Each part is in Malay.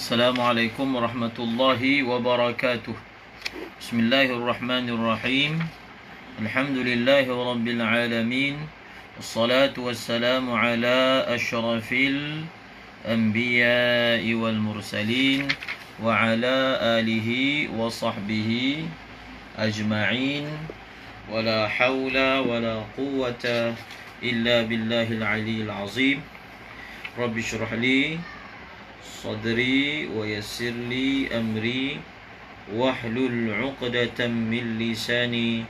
Assalamualaikum warahmatullahi wabarakatuh. Bismillahirrahmanirrahim. Alhamdulillahi rabbil alamin. Wassalatu wassalamu ala asyrafil anbiya'i wal mursalin wa ala alihi wa sahbihi ajma'in. Wala hawla wala quwwata illa billahil aliyyil azim. Rabbi syrah li sadri wa yassir li amri wahlul 'uqdatam min lisani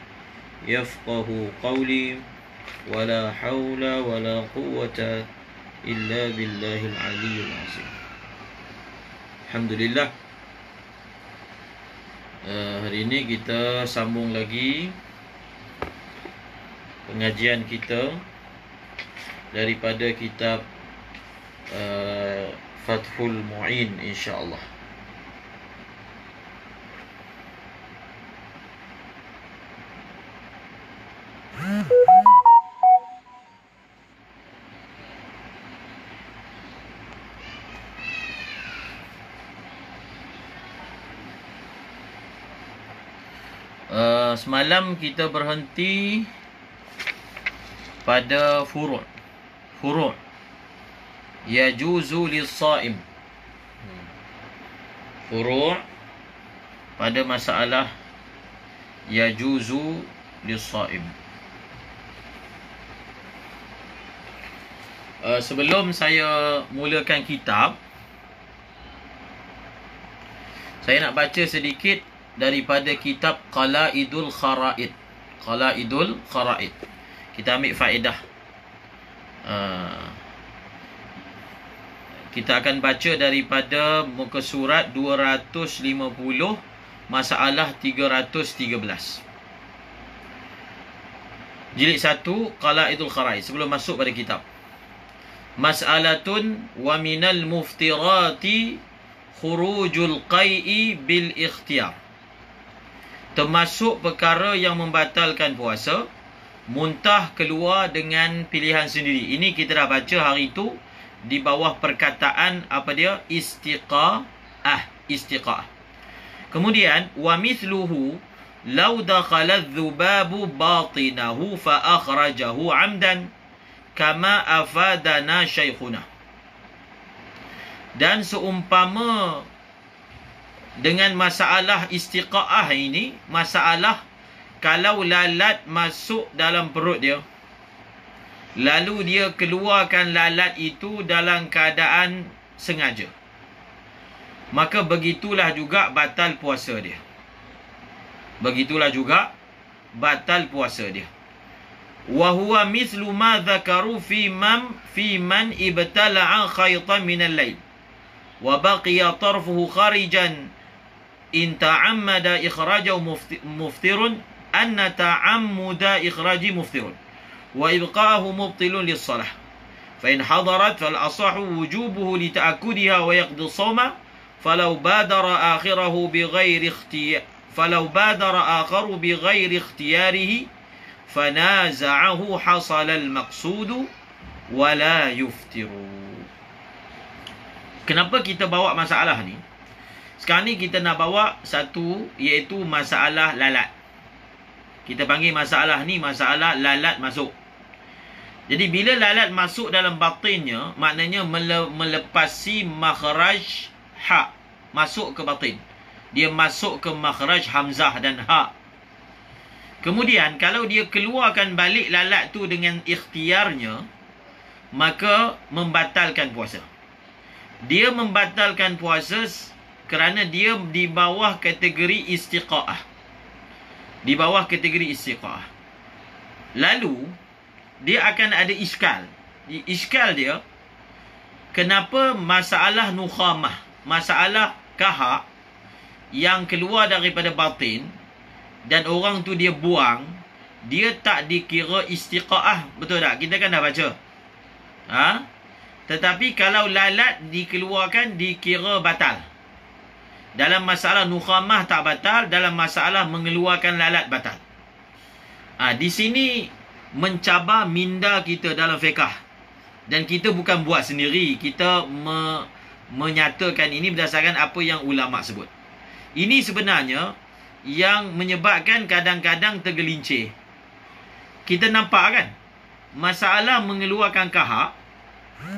yafqahu qawli wala haula wala quwwata illa billahil aliyyil azim. Alhamdulillah. Hari ini kita sambung lagi pengajian kita daripada kitab Fathul Mu'in, insyaAllah. Semalam kita berhenti pada furu' yajuzu lis-shaim. Furu' pada masalah yajuzu lis-shaim. Sebelum saya mulakan kitab, saya nak baca sedikit daripada kitab Qala'idul Khara'id. Qala'idul Khara'id. Kita ambil faedah. Kita akan baca daripada muka surat 250, masalah 313. Jilid 1, Qala'idul Khara'id. Sebelum masuk pada kitab. Mas'alatun wa minal muftirati khurujul qai'i bil ikhtiyar. Termasuk perkara yang membatalkan puasa, muntah keluar dengan pilihan sendiri. Ini kita dah baca hari itu di bawah perkataan apa dia? Istiqa'ah. Kemudian wa mithluhu law dakhala adh-dhubabu batinahu fa akhrajahu 'amdan kama afadana shaykhuna. Dan seumpama dengan masalah istiqa'ah ini, masalah kalau lalat masuk dalam perut dia, lalu dia keluarkan lalat itu dalam keadaan sengaja, maka begitulah juga batal puasa dia. Begitulah juga batal puasa dia. Wa huwa mithlu ma dhakaru fi man ibtala'a khaytan min al-layl wa baqiya tarfuhu kharijan in ta'ammada ikhrajahu muftirun anna ta'ammuda ikhraji muftirun wa ibqa'ahu mubtilun lis-salah fa in hadarat fal asahu wujubuhu li ta'akkudiha wa yaqdi as-sawma falau badara akhirahu bighairi ikhtiyarihi fanaza'ahu hasala al-maqsudu wa la yuftiru. Kenapa kita bawa masalah ni? Sekarang ni kita nak bawa satu, iaitu masalah lalat. Kita panggil masalah ni masalah lalat masuk. Jadi bila lalat masuk dalam batinnya, maknanya melepasi makhraj ha, masuk ke batin. Dia masuk ke makhraj hamzah dan ha. Kemudian kalau dia keluarkan balik lalat tu dengan ikhtiarnya, maka membatalkan puasa. Dia membatalkan puasa kerana dia di bawah kategori istiqa'ah. Di bawah kategori istiqa'ah. Lalu dia akan ada iskal. Iskal dia, kenapa masalah nukhamah, masalah kahak yang keluar daripada batin dan orang tu dia buang, dia tak dikira istiqa'ah. Betul tak? Kita kan dah baca. Tetapi kalau lalat dikeluarkan dikira batal. Dalam masalah nukhamah tak batal, dalam masalah mengeluarkan lalat batal. Di sini mencabar minda kita dalam fiqh. Dan kita bukan buat sendiri, kita menyatakan ini berdasarkan apa yang ulama sebut. Ini sebenarnya yang menyebabkan kadang-kadang tergelincir. Kita nampak kan, masalah mengeluarkan kahak,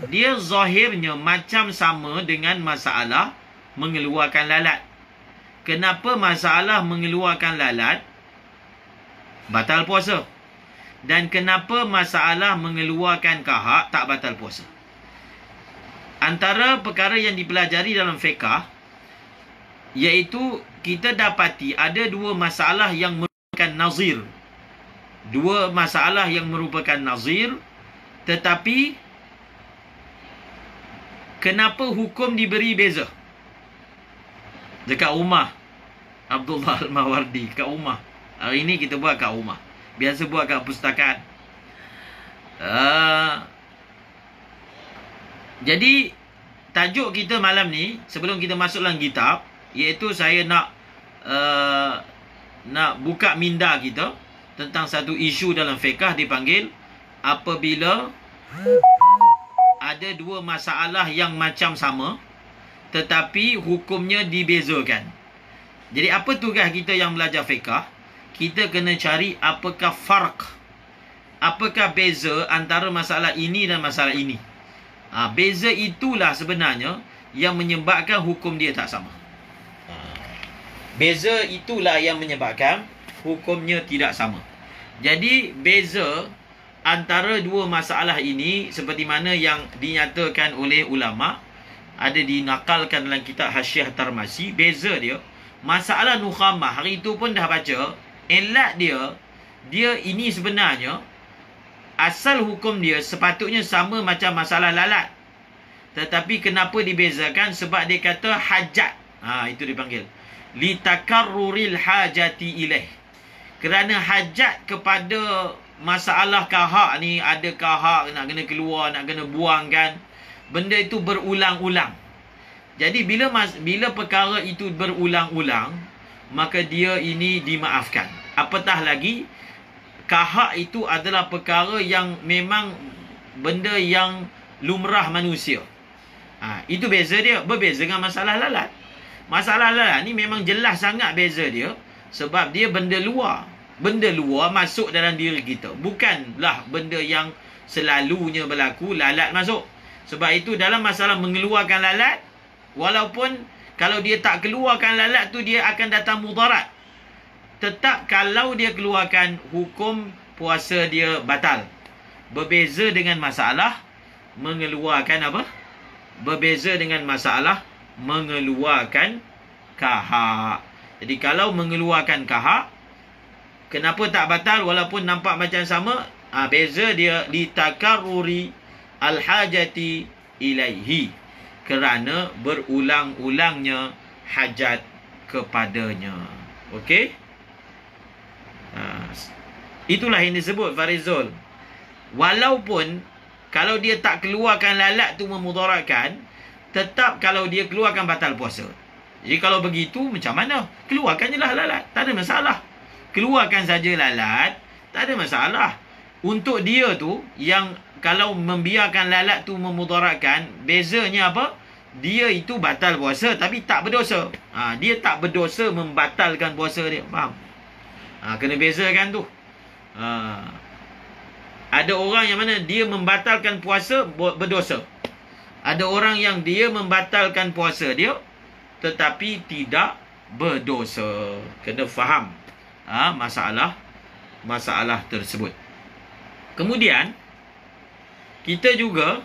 dia zahirnya macam sama dengan masalah mengeluarkan lalat. Kenapa masalah mengeluarkan lalat batal puasa? Dan kenapa masalah mengeluarkan kahak tak batal puasa? Antara perkara yang dipelajari dalam fiqh, iaitu kita dapati ada dua masalah yang merupakan nazir. Dua masalah yang merupakan nazir, tetapi kenapa hukum diberi beza? Dekat rumah Abdullah Al-Mawardi, kat rumah. Hari ini kita buat kat rumah. Biasa buat kat pustakaan. Jadi tajuk kita malam ni, sebelum kita masuk dalam kitab, iaitu saya nak buka minda kita tentang satu isu dalam fiqh dipanggil apabila ada dua masalah yang macam sama tetapi hukumnya dibezakan. Jadi apa tugas kita yang belajar fiqh? Kita kena cari apakah farq, apakah beza antara masalah ini dan masalah ini. Beza itulah sebenarnya yang menyebabkan hukum dia tak sama. Beza itulah yang menyebabkan hukumnya tidak sama. Jadi beza antara dua masalah ini seperti mana yang dinyatakan oleh ulama, ada dinakalkan dalam kitab Hasyiah Tarmasi. Beza dia, masalah nukhamah, hari itu pun dah baca, elat dia ini sebenarnya asal hukum dia sepatutnya sama macam masalah lalat. Tetapi kenapa dibezakan? Sebab dia kata hajat. Itu dipanggil litakarruril hajati ilaih. Kerana hajat kepada masalah kahak ni, ada kahak nak kena keluar, nak kena buang kan. Benda itu berulang-ulang. Jadi bila perkara itu berulang-ulang, maka dia ini dimaafkan. Apatah lagi, kahak itu adalah perkara yang memang benda yang lumrah manusia. Itu beza dia. Berbeza dengan masalah lalat. Masalah lalat ni memang jelas sangat beza dia. Sebab dia benda luar. Benda luar masuk dalam diri kita. Bukanlah benda yang selalunya berlaku, lalat masuk. Sebab itu dalam masalah mengeluarkan lalat, walaupun kalau dia tak keluarkan lalat tu, dia akan datang mudarat. Tetap kalau dia keluarkan, hukum puasa dia batal. Berbeza dengan masalah mengeluarkan apa? Berbeza dengan masalah mengeluarkan kahak. Jadi kalau mengeluarkan kahak, kenapa tak batal walaupun nampak macam sama? Beza dia litakarruri al-hajati ilaihi. Kerana berulang-ulangnya hajat kepadanya. Okey? Itulah yang disebut Farizul. Walaupun kalau dia tak keluarkan lalat tu memudaratkan, tetap kalau dia keluarkan batal puasa. Jadi kalau begitu macam mana? Keluarkan je lah lalat, tak ada masalah. Keluarkan saja lalat, tak ada masalah. Untuk dia tu yang kalau membiarkan lalat tu memudaratkan, bezanya apa? Dia itu batal puasa tapi tak berdosa. Dia tak berdosa membatalkan puasa dia. Faham? Kena bezakan tu. Ada orang yang mana dia membatalkan puasa berdosa. Ada orang yang dia membatalkan puasa dia tetapi tidak berdosa. Kena faham masalah tersebut. Kemudian kita juga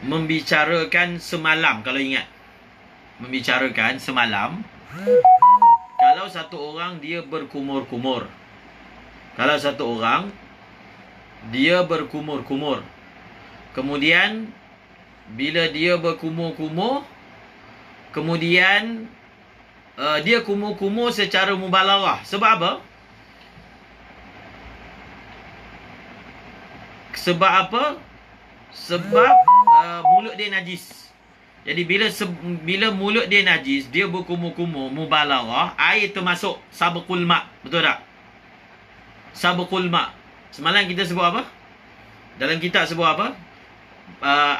membicarakan semalam, kalau ingat. Membicarakan semalam, kalau satu orang dia berkumur-kumur. Kalau satu orang dia berkumur-kumur, kemudian bila dia berkumur-kumur, kemudian dia kumur-kumur secara mubalarah. Sebab apa? Sebab mulut dia najis. Jadi bila mulut dia najis, dia berkumur-kumur, mubalaghah, air termasuk sabqul ma'. Betul tak? Sabqul ma'. Semalam kita sebut apa? Dalam kitab sebut apa?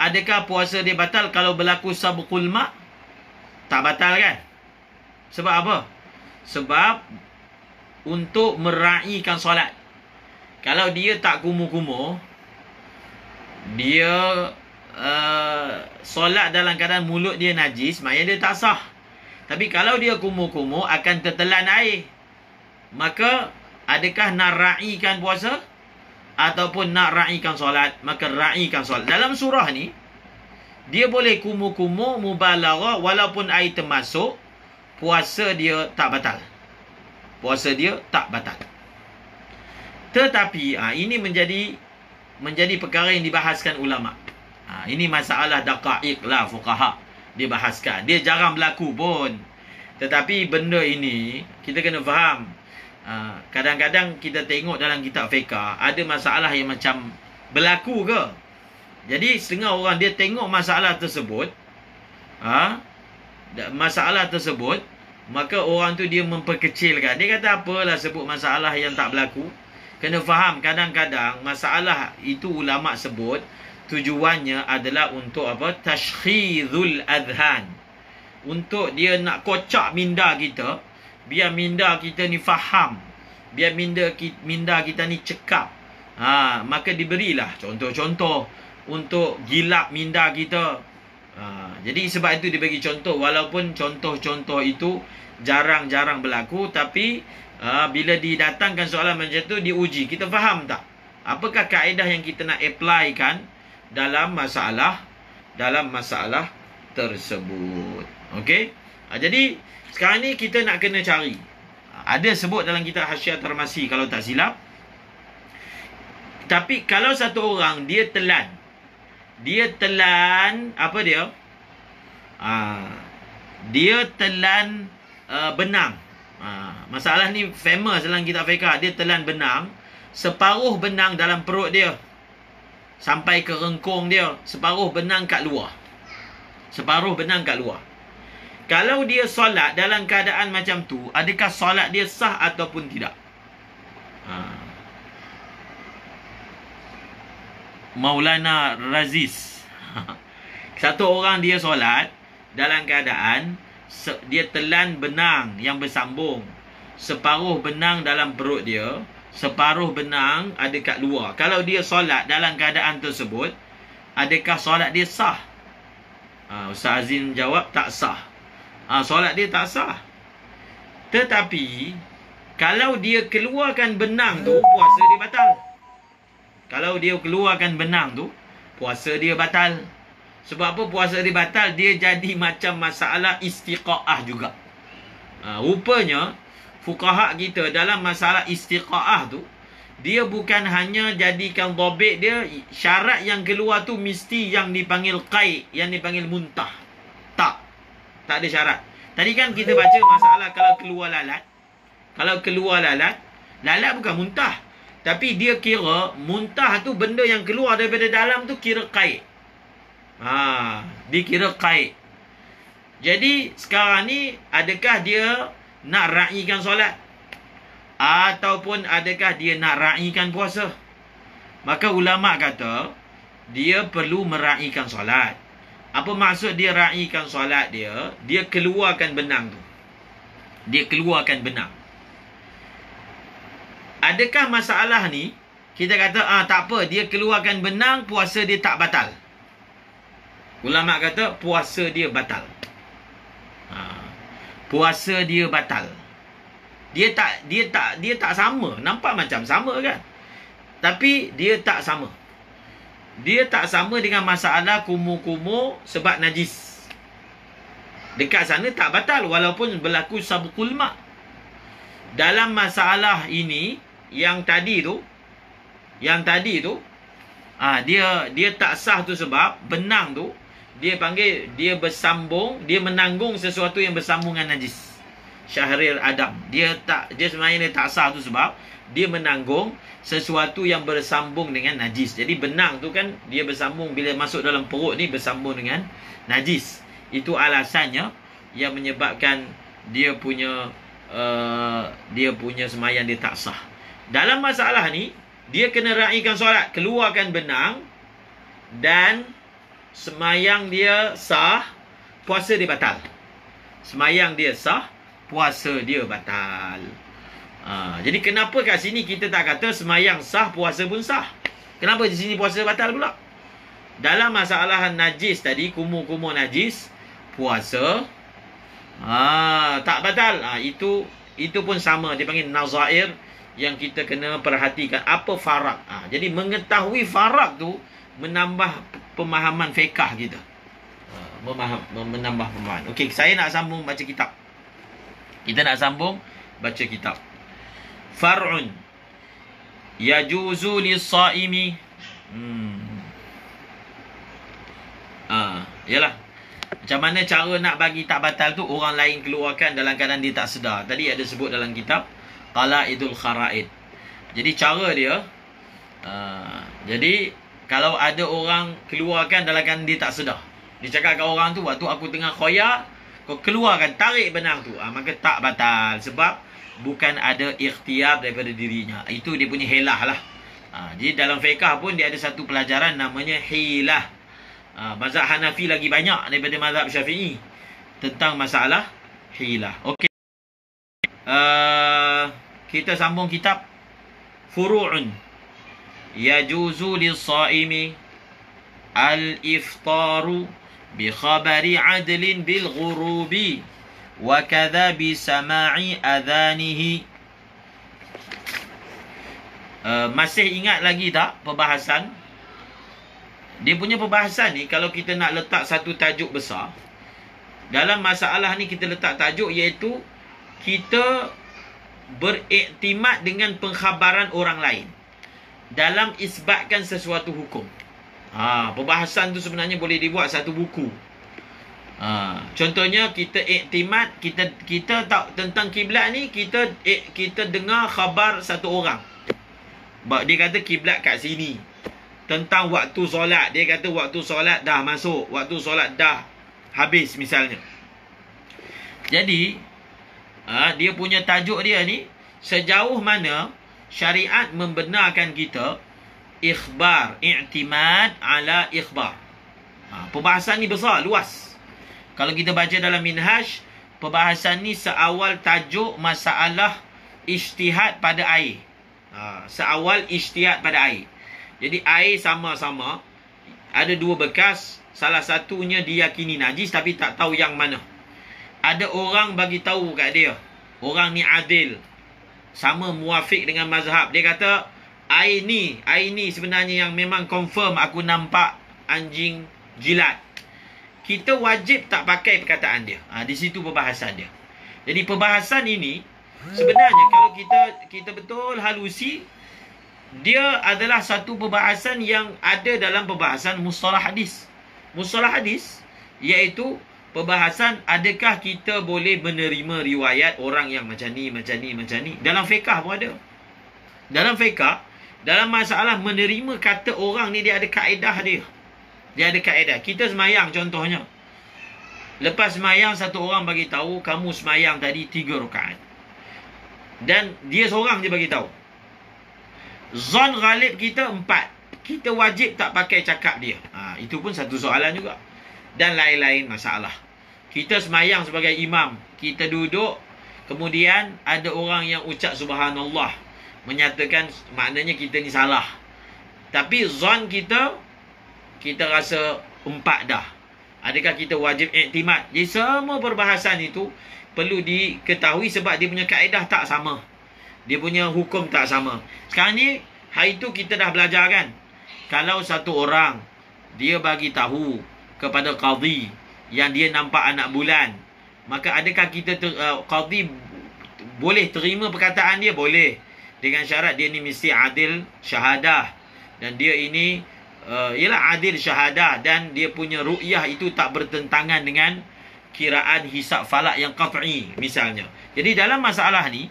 Adakah puasa dia batal kalau berlaku sabqul ma'? Tak batal kan? Sebab apa? Sebab untuk meraihkan solat. Kalau dia tak kumur-kumur, dia solat dalam keadaan mulut dia najis, maknanya dia tak sah. Tapi kalau dia kumur-kumur akan tertelan air, maka adakah nak raihkan puasa ataupun nak raihkan solat? Maka raihkan solat. Dalam surah ni dia boleh kumur-kumur mubalaghah walaupun air termasuk, puasa dia tak batal. Puasa dia tak batal. Tetapi ini menjadi perkara yang dibahaskan ulama. Ini masalah daqaiq lah fuqaha dibahaskan. Dia jarang berlaku pun. Tetapi benda ini kita kena faham. Kadang-kadang kita tengok dalam kitab fiqh ada masalah yang macam berlaku ke. Jadi setengah orang dia tengok masalah tersebut, maka orang tu dia memperkecilkan. Dia kata apalah sebut masalah yang tak berlaku. Kena faham kadang-kadang masalah itu ulama sebut tujuannya adalah untuk apa? Tashkhizul adhan. Untuk dia nak kocak minda kita, biar minda kita ni faham, biar minda kita ni cekap. Maka diberilah contoh-contoh untuk gilap minda kita. Jadi sebab itu dibagi contoh, walaupun contoh-contoh itu jarang-jarang berlaku, tapi bila didatangkan soalan macam tu, diuji. Kita faham tak? Apakah kaedah yang kita nak apply kan dalam masalah tersebut. Okey? Jadi sekarang ni kita nak kena cari. Ada sebut dalam kitab Hasyiah Tarmasi kalau tak silap. Tapi kalau satu orang dia telan apa dia? Dia telan benang. Masalah ni famous dalam kitab fiqh. Dia telan benang, separuh benang dalam perut dia sampai ke rengkung dia, separuh benang kat luar. Kalau dia solat dalam keadaan macam tu, adakah solat dia sah ataupun tidak? Maulana Raziz. Satu orang dia solat dalam keadaan dia telan benang yang bersambung, separuh benang dalam perut dia, separuh benang ada kat luar. Kalau dia solat dalam keadaan tersebut, adakah solat dia sah? Ustaz Azim jawab tak sah. Solat dia tak sah. Tetapi kalau dia keluarkan benang tu, puasa dia batal. Kalau dia keluarkan benang tu, puasa dia batal. Sebab apa puasa dia batal? Dia jadi macam masalah istiqa'ah juga. Rupanya fuqaha kita dalam masalah istiqa'ah tu, dia bukan hanya jadikan dhabit dia, syarat yang keluar tu mesti yang dipanggil qaid, yang dipanggil muntah. Tak ada syarat. Tadi kan kita baca masalah kalau keluar lalat. Kalau keluar lalat bukan muntah. Tapi dia kira muntah tu benda yang keluar daripada dalam tu kira qaid. Dia kira qaid. Jadi sekarang ni adakah dia nak raihkan solat ataupun adakah dia nak raihkan puasa? Maka ulama kata dia perlu meraihkan solat. Apa maksud dia raihkan solat dia? Dia keluarkan benang tu. Dia keluarkan benang. Adakah masalah ni kita kata tak apa, dia keluarkan benang, puasa dia tak batal? Ulama kata puasa dia batal. Puasa dia batal. Dia tak sama. Nampak macam sama kan? Tapi dia tak sama. Dia tak sama dengan masalah kumur-kumur sebab najis. Dekat sana tak batal walaupun berlaku sabqul ma'. Dalam masalah ini yang tadi tu dia tak sah tu sebab benang tu dia panggil dia bersambung, dia menanggung sesuatu yang bersambung dengan najis. Syahril Adam. Dia sebenarnya tak sah tu sebab dia menanggung sesuatu yang bersambung dengan najis. Jadi benang tu kan dia bersambung, bila masuk dalam perut ni bersambung dengan najis. Itu alasannya yang menyebabkan dia punya semayang dia tak sah. Dalam masalah ni, dia kena raikan solat, keluarkan benang, dan semayang dia sah, puasa dia batal. Semayang dia sah, puasa dia batal. Jadi kenapa kat sini kita tak kata semayang sah, puasa pun sah? Kenapa di sini puasa batal pula? Dalam masalah najis tadi, kumur-kumur najis, puasa tak batal. Itu pun sama, dia panggil nazair, yang kita kena perhatikan apa farak. Jadi mengetahui farak tu menambah pemahaman fiqh kita. Menambah pemahaman. Okey, saya nak sambung baca kitab. Kita nak sambung baca kitab. Far'un yajuzu lis-saimi. Yalah. Macam mana cara nak bagi tak batal tu, orang lain keluarkan dalam keadaan dia tak sedar. Tadi ada sebut dalam kitab Qala'idul Khara'id. Jadi cara dia, jadi kalau ada orang keluarkan dalam keadaan dia tak sedar, dia cakap kat orang tu, waktu aku tengah khoyak, kau keluarkan, tarik benang tu, maka tak batal. Sebab bukan ada ikhtiar daripada dirinya. Itu dia punya hilah lah. Jadi dalam fiqh pun dia ada satu pelajaran namanya hilah. Mazhab Hanafi lagi banyak daripada mazhab Syafi'i tentang masalah hilah. Okey. Kita sambung kitab Furu'un. Yajuzu lis-saimi al-iftaru bi khabari adlin bil ghurubi wa kadha bi sama'i adhanihi. Masih ingat lagi tak perbahasan? Dia punya perbahasan ni, kalau kita nak letak satu tajuk besar, dalam masalah ni kita letak tajuk iaitu kita beriktimad dengan pengkhabaran orang lain dalam isbatkan sesuatu hukum. Perbahasan tu sebenarnya boleh dibuat satu buku. Contohnya kita iktimad, kita tak tentang kiblat ni, kita dengar khabar satu orang. Dia kata kiblat kat sini. Tentang waktu solat, dia kata waktu solat dah masuk, waktu solat dah habis misalnya. Jadi dia punya tajuk dia ni, sejauh mana syariat membenarkan kita ikhbar, i'timad ala ikhbar. Perbahasan ni besar, luas. Kalau kita baca dalam Minhaj, perbahasan ni seawal tajuk masalah ijtihad pada air. Seawal ijtihad pada air. Jadi air sama-sama, ada dua bekas, salah satunya diyakini najis tapi tak tahu yang mana. Ada orang bagi tahu kat dia, orang ni adil, sama muafik dengan mazhab. Dia kata air ni sebenarnya yang memang confirm aku nampak anjing jilat. Kita wajib tak pakai perkataan dia. Di situ perbahasan dia. Jadi perbahasan ini sebenarnya kalau kita betul halusi, dia adalah satu perbahasan yang ada dalam perbahasan mustalah hadis. Mustalah hadis iaitu perbahasan adakah kita boleh menerima riwayat orang yang macam ni. Dalam fiqh pun ada. Dalam fiqh, dalam masalah menerima kata orang ni, dia ada kaedah dia. Dia ada kaedah. Kita semayang contohnya. Lepas semayang, satu orang bagi tahu kamu semayang tadi 3 rakaat. Dan dia seorang je bagi tahu. Zon ghalib kita 4. Kita wajib tak pakai cakap dia. Itu pun satu soalan juga. Dan lain-lain masalah. Kita semayang sebagai imam. Kita duduk. Kemudian ada orang yang ucap subhanallah. Menyatakan maknanya kita ni salah. Tapi zon kita rasa 4 dah. Adakah kita wajib iktimad? Jadi semua perbahasan itu perlu diketahui sebab dia punya kaedah tak sama. Dia punya hukum tak sama. Sekarang ni, hari tu kita dah belajar kan? Kalau satu orang, dia bagi tahu kepada qadhi yang dia nampak anak bulan, maka adakah kita qadhi boleh terima perkataan dia? Boleh. Dengan syarat dia ni mesti adil syahadah. Dan dia ini, ialah adil syahadah. Dan dia punya ru'yah itu tak bertentangan dengan kiraan hisab falak yang qat'i misalnya. Jadi dalam masalah ni,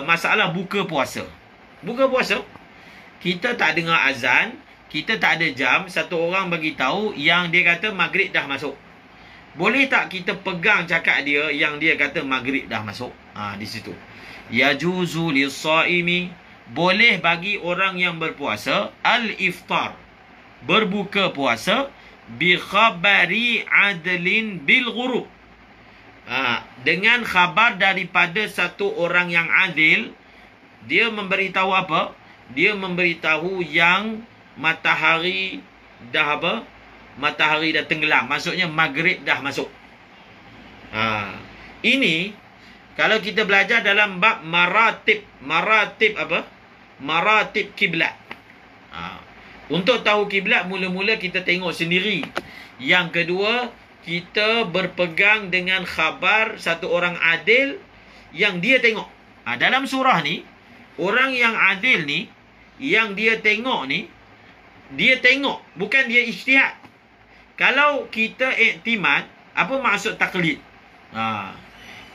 masalah buka puasa. Buka puasa, kita tak dengar azan, kita tak ada jam, satu orang bagi tahu yang dia kata maghrib dah masuk. Boleh tak kita pegang cakap dia yang dia kata maghrib dah masuk? Di situ. Yajuzu lis-shaimi, boleh bagi orang yang berpuasa al-iftar, berbuka puasa bi khabari adlin bil ghurub. Dengan khabar daripada satu orang yang adil. Dia memberitahu apa? Dia memberitahu yang matahari dah apa? Matahari dah tenggelam. Maksudnya maghrib dah masuk. Ini kalau kita belajar dalam bab maratib apa? Maratib kiblat. Untuk tahu kiblat, mula-mula kita tengok sendiri. Yang kedua, kita berpegang dengan khabar satu orang adil yang dia tengok. Dalam surah ni, orang yang adil ni, yang dia tengok ni, dia tengok, bukan dia ijtihad. Kalau kita iktimad, apa maksud taklid?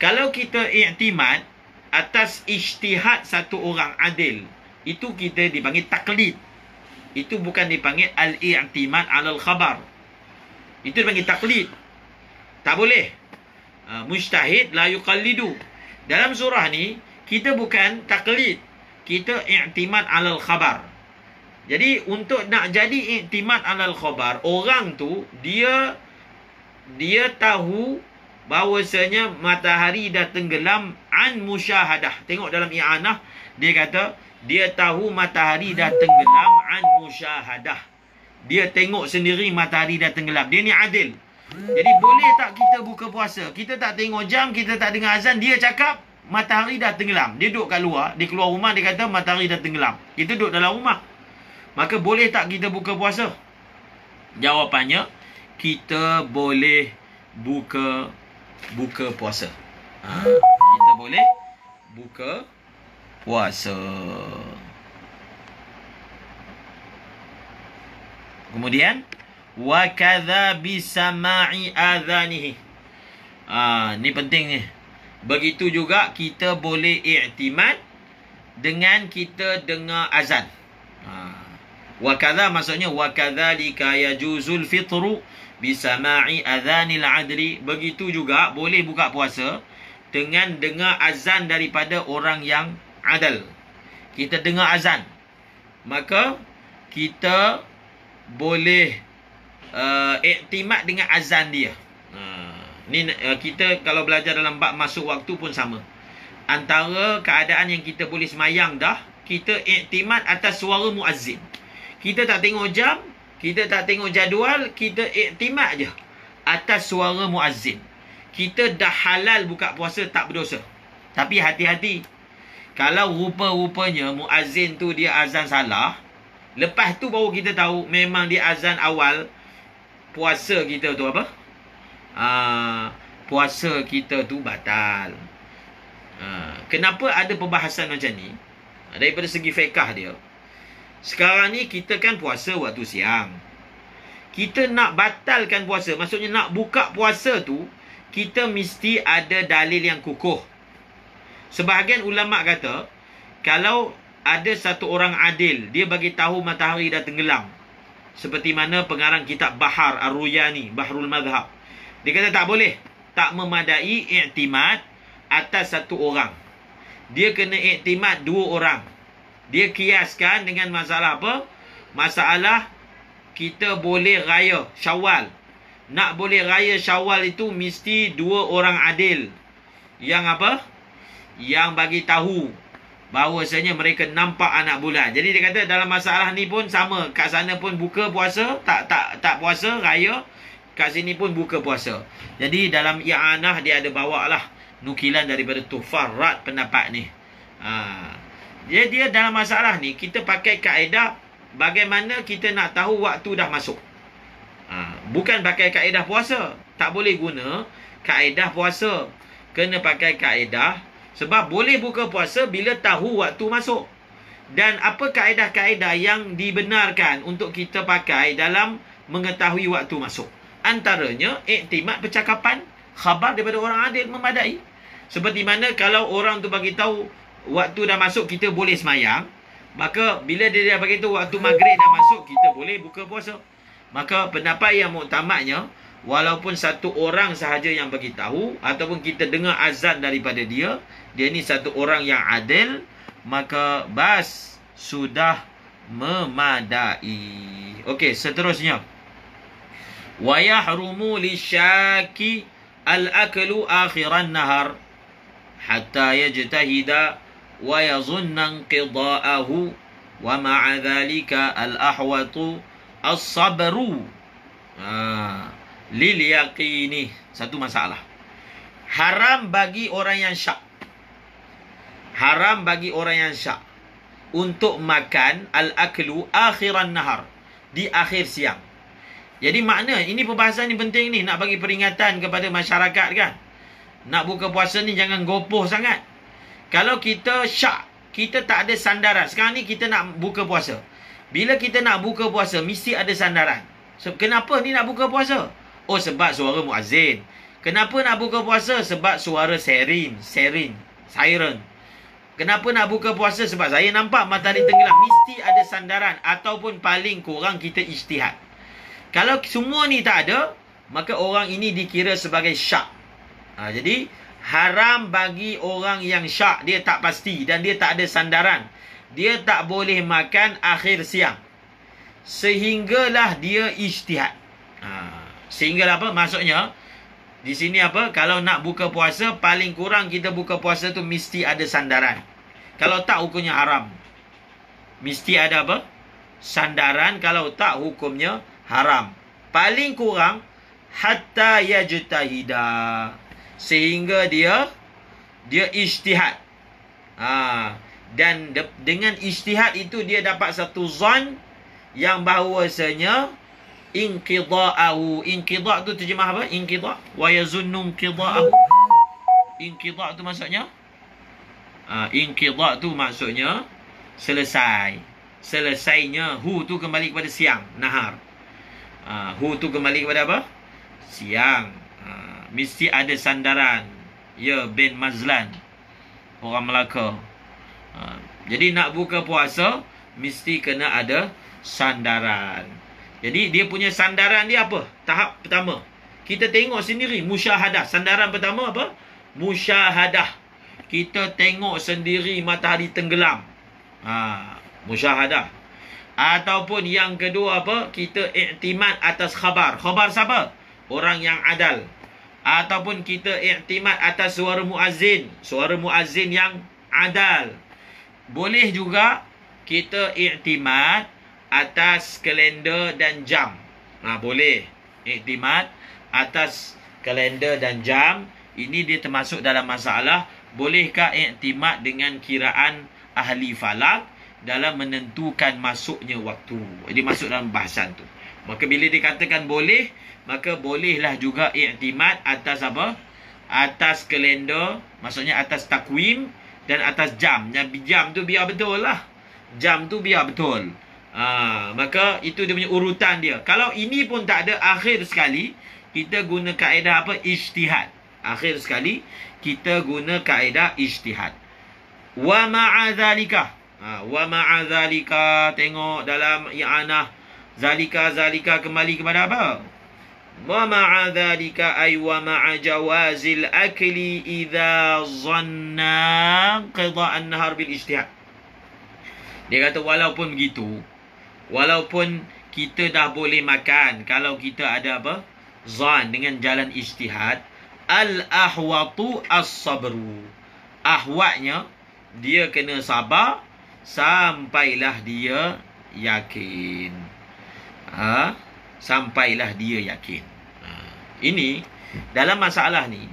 Kalau kita iktimad atas ijtihad satu orang adil, itu kita dipanggil taklid. Itu bukan dipanggil al-i'timad alal khabar. Itu dipanggil taklid. Tak boleh. Mujtahid la yuqallidu. Dalam surah ni, kita bukan taklid. Kita i'timad alal khabar. Jadi, untuk nak jadi i'timad alal khabar, orang tu, dia tahu bahawasanya matahari dah tenggelam an musyahadah. Tengok dalam i'anah, dia kata, dia tahu matahari dah tenggelam an musyahadah. Dia tengok sendiri matahari dah tenggelam. Dia ni adil. Jadi boleh tak kita buka puasa? Kita tak tengok jam, kita tak dengar azan. Dia cakap matahari dah tenggelam. Dia duduk kat luar. Dia keluar rumah, dia kata matahari dah tenggelam. Kita duduk dalam rumah. Maka boleh tak kita buka puasa? Jawapannya, kita boleh buka puasa. Kita boleh buka puasa. Kemudian wa kadza bisama'i adhanihi. Ni penting ni. Begitu juga kita boleh i'timad dengan kita dengar azan. Wa kadza maksudnya wa kadzalika yajuzul fitru bisama'i adhanil adli. Begitu juga boleh buka puasa dengan dengar azan daripada orang yang adal. Kita dengar azan, maka kita boleh iktimad dengan azan dia. Ni kita kalau belajar dalam bab masuk waktu pun sama. Antara keadaan yang kita boleh semayang dah, kita iktimad atas suara muazzin. Kita tak tengok jam, kita tak tengok jadual, kita iktimad je atas suara muazzin. Kita dah halal buka puasa, tak berdosa. Tapi hati-hati. Kalau rupa-rupanya muazzin tu dia azan salah, lepas tu baru kita tahu memang dia azan awal, puasa kita tu apa? Puasa kita tu batal. Kenapa ada perbahasan macam ni? Daripada segi fiqh dia. Sekarang ni kita kan puasa waktu siang. Kita nak batalkan puasa, maksudnya nak buka puasa tu, kita mesti ada dalil yang kukuh. Sebahagian ulama kata, kalau ada satu orang adil, dia bagi tahu matahari dah tenggelam. Seperti mana pengarang kitab Bahar Ar-Ruyani, Bahrul Madhab. Dia kata tak boleh. Tak memadai i'timad atas satu orang. Dia kena i'timad dua orang. Dia kiaskan dengan masalah apa? Masalah kita boleh raya Syawal. Nak boleh raya Syawal itu mesti dua orang adil. Yang apa? Yang bagi tahu bahawasanya mereka nampak anak bulan. Jadi dia kata dalam masalah ni pun sama. Kat sana pun buka puasa, tak puasa, raya. Kat sini pun buka puasa. Jadi dalam i'anah dia ada bawa lah nukilan daripada Tufarrat pendapat ni. Dia dalam masalah ni kita pakai kaedah bagaimana kita nak tahu waktu dah masuk. Bukan pakai kaedah puasa. Tak boleh guna kaedah puasa. Kena pakai kaedah sebab boleh buka puasa bila tahu waktu masuk. Dan apa kaedah-kaedah yang dibenarkan untuk kita pakai dalam mengetahui waktu masuk? Antaranya iktimad percakapan khabar daripada orang adil memadai. Seperti mana kalau orang tu bagi tahu waktu dah masuk, kita boleh semayang, maka bila dia bagi tahu waktu maghrib dah masuk, kita boleh buka puasa. Maka pendapat yang muktamadnya, walaupun satu orang sahaja yang bagi tahu ataupun kita dengar azan daripada dia ni satu orang yang adil, maka bas sudah memadai. Okey, seterusnya. Wa yahrumu lisyaki al-aklu akhiran nahar hatta yajtahida wa yazunna inqida'ahu wa ma'a dhalika al-ahwatu as-sabru lil yaqini. Satu masalah. Haram bagi orang yang syak. Haram bagi orang yang syak untuk makan al-aklu akhiran nahar, di akhir siang. Jadi makna ini perbahasan ni penting ni, nak bagi peringatan kepada masyarakat kan. Nak buka puasa ni jangan gopoh sangat. Kalau kita syak, kita tak ada sandaran. Sekarang ni kita nak buka puasa. Bila kita nak buka puasa, mesti ada sandaran. Kenapa ni nak buka puasa? Oh, sebab suara muazzin. Kenapa nak buka puasa? Sebab suara siren. Kenapa nak buka puasa? Sebab saya nampak matahari tenggelam. Mesti ada sandaran. Ataupun paling kurang kita ijtihad. Kalau semua ni tak ada, maka orang ini dikira sebagai syak. Jadi, haram bagi orang yang syak. Dia tak pasti dan dia tak ada sandaran. Dia tak boleh makan akhir siang. Sehinggalah dia ijtihad. Sehinggalah apa? Maksudnya, di sini apa? Kalau nak buka puasa, paling kurang kita buka puasa tu mesti ada sandaran. Kalau tak, hukumnya haram. Mesti ada apa? Sandaran. Kalau tak, hukumnya haram. Paling kurang hatta yajtahida, sehingga dia ijtihad. Dan dengan ijtihad itu dia dapat satu zon yang bahawasanya inqida'ahu. Inqida' tu terjemah apa? Inqida' wa yazunnu inqida'ahu. Inqida' tu maksudnya inqida' tu maksudnya selesainya. Hu tu kembali kepada siang, nahar. Hu tu kembali kepada apa? Siang. Mesti ada sandaran. Ya, bin Mazlan, orang Melaka. Jadi nak buka puasa mesti kena ada sandaran. Jadi dia punya sandaran dia apa? Tahap pertama, kita tengok sendiri musyahadah. Sandaran pertama apa? Musyahadah. Kita tengok sendiri matahari tenggelam. Musyahadah. Ataupun yang kedua apa? Kita iktimad atas khabar. Khabar siapa? Orang yang adal. Ataupun kita iktimad atas suara muazzin. Suara muazzin yang adal. Boleh juga kita iktimad atas kalender dan jam. Boleh. Iktimad atas kalender dan jam. Ini dia termasuk dalam masalah. Bolehkah iktimad dengan kiraan ahli falak dalam menentukan masuknya waktu. Jadi masuk dalam bahasan tu. Maka bila dikatakan boleh, maka bolehlah juga iktimad atas apa? Atas kalender, maksudnya atas takwim dan atas jam. Jam tu biar betul lah. Jam tu biar betul. Maka itu dia punya urutan dia. Kalau ini pun tak ada, akhir sekali kita guna kaedah apa? Ijtihad. Akhir sekali kita guna kaedah ijtihad. Wa ma'adzalika. Wa ma'adzalika, tengok dalam i'anah, zalika kembali kepada apa? Wa ma'adzalika ay wa ma'a jawazil akli idza zanna qida'an nahar bil ijtihad. Dia kata walaupun begitu, walaupun kita dah boleh makan kalau kita ada apa? Zan, dengan jalan ijtihad, al-ahwatu as-sabru. Ahwatnya dia kena sabar sampailah dia yakin. Sampailah dia yakin. Ini dalam masalah ni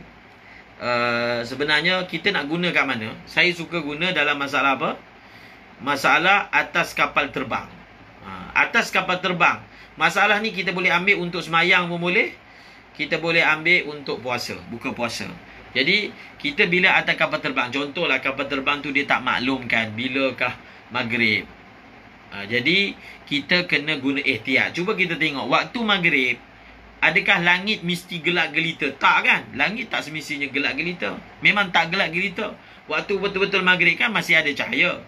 sebenarnya kita nak guna kat mana? Saya suka guna dalam masalah apa? Masalah atas kapal terbang. Atas kapal terbang. Masalah ni kita boleh ambil untuk semayang pun boleh. Kita boleh ambil untuk puasa, buka puasa. Jadi, kita bila atas kapal terbang, contohlah kapal terbang tu dia tak maklumkan bilakah maghrib. Jadi, kita kena guna ihtiyat. Cuba kita tengok, waktu maghrib, adakah langit mesti gelap gelita? Tak kan? Langit tak semestinya gelap gelita. Memang tak gelap gelita. Waktu betul-betul maghrib kan masih ada cahaya.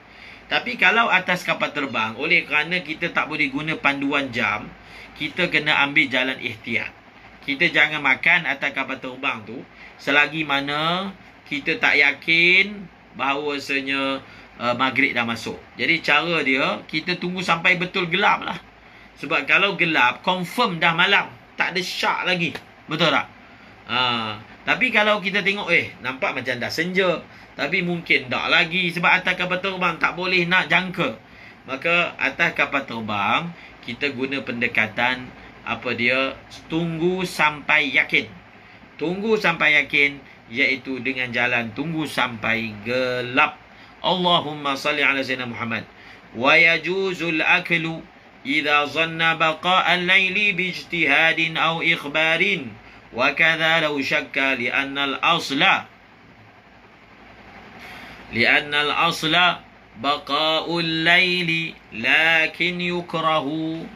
Tapi kalau atas kapal terbang, oleh kerana kita tak boleh guna panduan jam, kita kena ambil jalan ihtiyat. kita jangan makan atas kapal terbang tu selagi mana kita tak yakin bahawasanya maghrib dah masuk. Jadi cara dia, kita tunggu sampai betul gelap lah. Sebab kalau gelap, confirm dah malam. Tak ada syak lagi. Betul tak? Tapi kalau kita tengok, nampak macam dah senja. Tapi mungkin tak lagi. Sebab atas kapal terbang tak boleh nak jangka. Maka atas kapal terbang, kita guna pendekatan, tunggu sampai yakin. Tunggu sampai yakin, iaitu dengan jalan tunggu sampai gelap. Allahumma salli ala Sayyidina Muhammad. Wa yajuzul aklu idza zanna baqa'al layli bijtihadin aw ikhbarin. Wa kadha law shakka li'anna al-asla baqa'ul layli lakin yukrahu.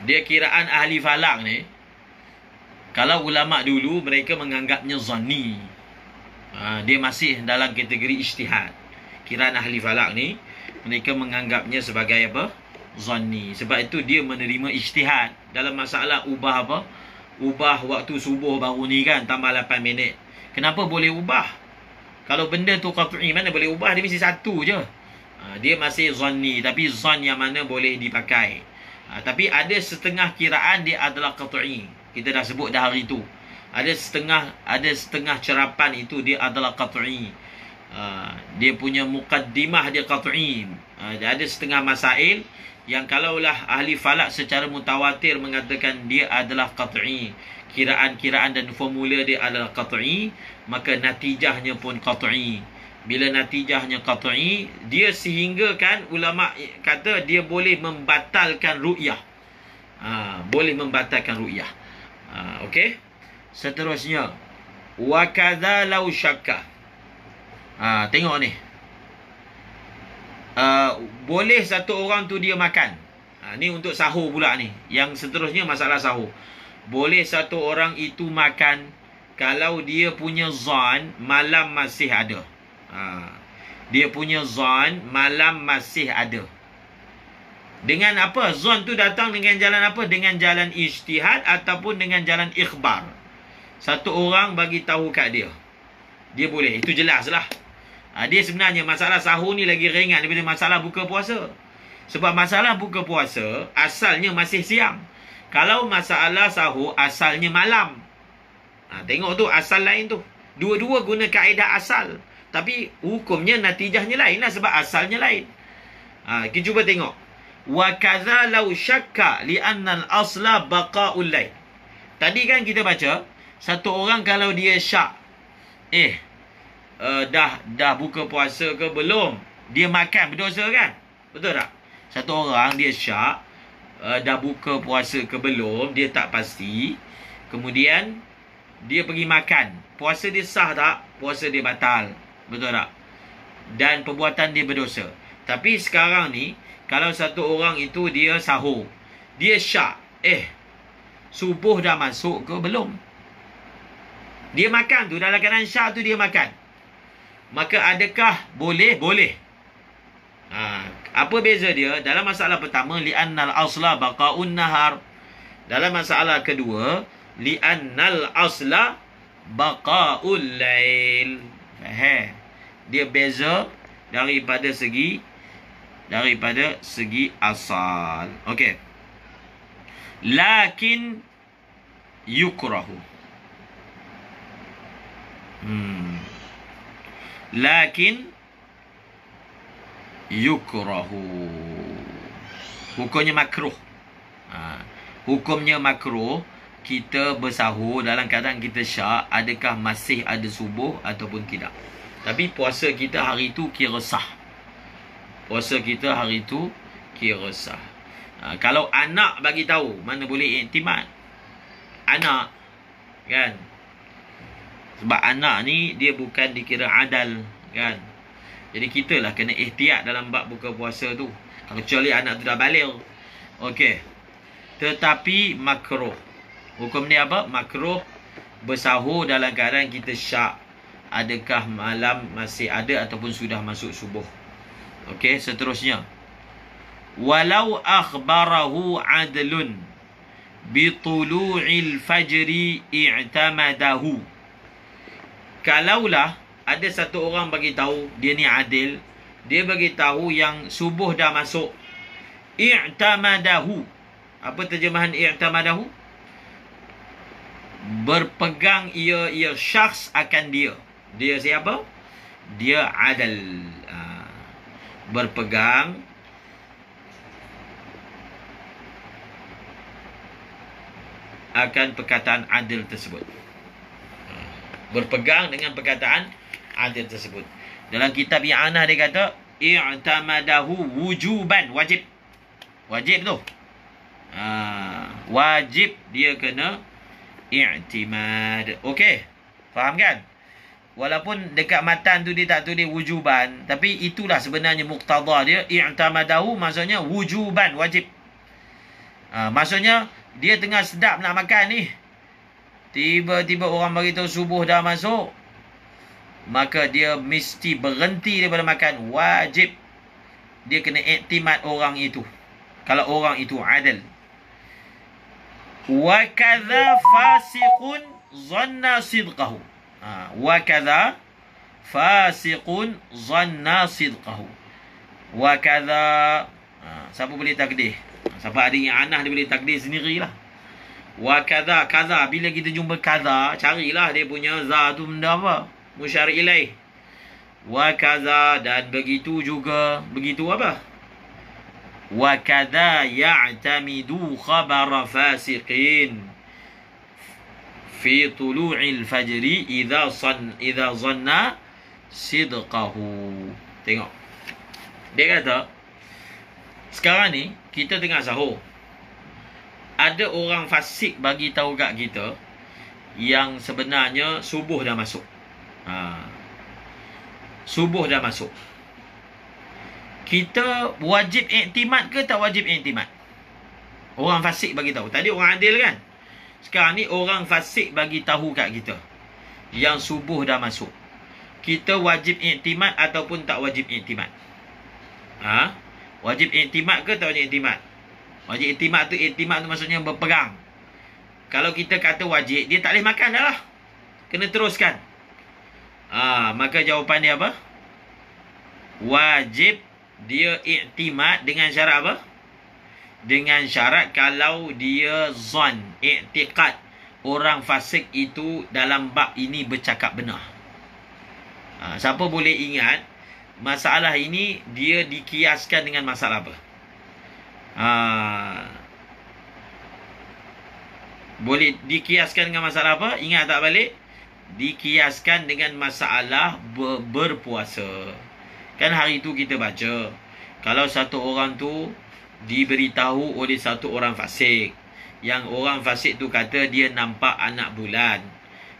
Dia kiraan ahli falak ni. Kalau ulama dulu, mereka menganggapnya zanni. Dia masih dalam kategori ijtihad. Kiraan ahli falak ni, mereka menganggapnya sebagai zanni. Sebab itu dia menerima ijtihad dalam masalah ubah ubah waktu subuh baru ni kan, tambah 8 minit. Kenapa boleh ubah? Kalau benda tu qat'i, mana boleh ubah? Dia mesti satu je. Dia masih zanni. Tapi zan yang mana boleh dipakai. Tapi ada setengah kiraan dia adalah qat'i. Kita dah sebut dah hari tu. Ada setengah cerapan itu dia adalah qat'i. Dia punya muqaddimah dia qat'i. Ada setengah masail yang kalaulah ahli falak secara mutawatir mengatakan dia adalah qat'i, kiraan-kiraan dan formula dia adalah qat'i, maka natijahnya pun qat'i. Bila natijahnya qat'i, dia sehingga kan ulama kata dia boleh membatalkan ru'yah. Boleh membatalkan ru'yah. Okey. Seterusnya, wa kadza law syakka. Tengok ni. Boleh satu orang tu dia makan. Ni untuk sahur pula ni. Yang seterusnya masalah sahur. Boleh satu orang itu makan kalau dia punya zan malam masih ada. Dia punya zan malam masih ada. Dengan apa? Zon tu datang dengan jalan apa? Dengan jalan ijtihad ataupun dengan jalan ikhbar. Satu orang bagi tahu kat dia. Dia boleh. Itu jelas lah. Dia sebenarnya masalah sahur ni lagi ringan daripada masalah buka puasa. Sebab masalah buka puasa asalnya masih siang. Kalau masalah sahur asalnya malam. Tengok tu asal lain tu. Dua-dua guna kaedah asal. Tapi hukumnya natijahnya lain lah sebab asalnya lain. Kita cuba tengok. Wa kadza law syakka li'anna al-asla baqa'ul layl. Tadi kan kita baca satu orang kalau dia syak dah buka puasa ke belum, dia makan berdosa kan? Betul tak? Satu orang dia syak dah buka puasa ke belum, dia tak pasti. Kemudian dia pergi makan. Puasa dia sah tak? Puasa dia batal. Betul tak? Dan perbuatan dia berdosa. Tapi sekarang ni kalau satu orang itu dia sahur, dia syak, subuh dah masuk ke belum? Dia makan tu, dalam keadaan syak tu dia makan. Maka adakah boleh? Boleh. Apa beza dia? Dalam masalah pertama, li'annal asla baqa'un nahar. Dalam masalah kedua, li'annal asla baqa'ul lail. Dia beza daripada segi asal. Okey. Lakin yukrahu. Lakin yukrahu. Hukumnya makruh. Hukumnya makruh kita bersahur dalam keadaan kita syak, adakah masih ada subuh ataupun tidak. Tapi puasa kita hari itu kira sah. Puasa kita hari itu kira sah. Kalau anak bagi tahu, mana boleh iktimad. Anak kan. Sebab anak ni dia bukan dikira adal kan. Jadi kita lah kena ihtiyat dalam bab buka puasa tu. Kecuali anak tu dah baligh. Okey. Tetapi makruh. Hukum ni apa? Makruh bersahur dalam keadaan kita syak. Adakah malam masih ada ataupun sudah masuk subuh. Okey, seterusnya. walau akhbarahu adlun bitulu'il fajri i'tamadahu. Kalaulah ada satu orang bagi tahu dia ni adil, dia bagi tahu yang subuh dah masuk, i'tamadahu. Apa terjemahan i'tamadahu? Berpegang ia syakhs akan dia. Dia siapa? Dia adil. Berpegang akan perkataan adil tersebut. Berpegang dengan perkataan adil tersebut. Dalam kitab I'anah dia kata i'tamadahu wujuban, wajib. Wajib tu. Wajib dia kena i'timad. Okey. Faham kan? Walaupun dekat matan tu dia tak tulis wujuban, tapi itulah sebenarnya muqtada dia. I'tamadahu maksudnya wujuban, wajib. Maksudnya dia tengah sedap nak makan ni, tiba-tiba orang beritahu subuh dah masuk, maka dia mesti berhenti daripada makan. Wajib dia kena iktimad orang itu, kalau orang itu adil. Wa kadza fasiqun zanna sidqahu. Wa kadza fasiqun zanna sidqahu. Wa kadza, siapa boleh takdir? Siapa ada I'anah dia boleh takdir sendirilah. Wa kadza, kadza, bila kita jumpa kadza, carilah dia punya za tu benda apa, musyar ilaih. Wa kadza, dan begitu juga, begitu apa? Wa kadza ya'tamidu khabara fasiqin fi tulu'il fajri idza zanna sidqahu. Tengok. Dia kata, sekarang ni kita tengah sahur. Ada orang fasik bagi tahu kat kita yang sebenarnya subuh dah masuk. Subuh dah masuk. Kita wajib iktimad ke tak wajib iktimad? Orang fasik bagi tahu. Tadi orang adil kan? Sekarang ni orang fasik bagi tahu kat kita yang subuh dah masuk. Kita wajib iktimad ataupun tak wajib iktimad? Wajib iktimad ke tak wajib iktimad? Wajib iktimad tu maksudnya berpegang. Kalau kita kata wajib, dia tak boleh makan dah lah. Kena teruskan. Maka jawapan dia apa? Wajib dia iktimad dengan syarat apa? Dengan syarat kalau dia zon, i'tiqad orang fasik itu dalam bab ini bercakap benar. Siapa boleh ingat masalah ini dia dikiaskan dengan masalah apa? Boleh dikiaskan dengan masalah apa? Ingat tak balik? Dikiaskan dengan masalah berpuasa. Kan hari tu kita baca, kalau satu orang tu diberitahu oleh satu orang fasik, yang orang fasik tu kata dia nampak anak bulan,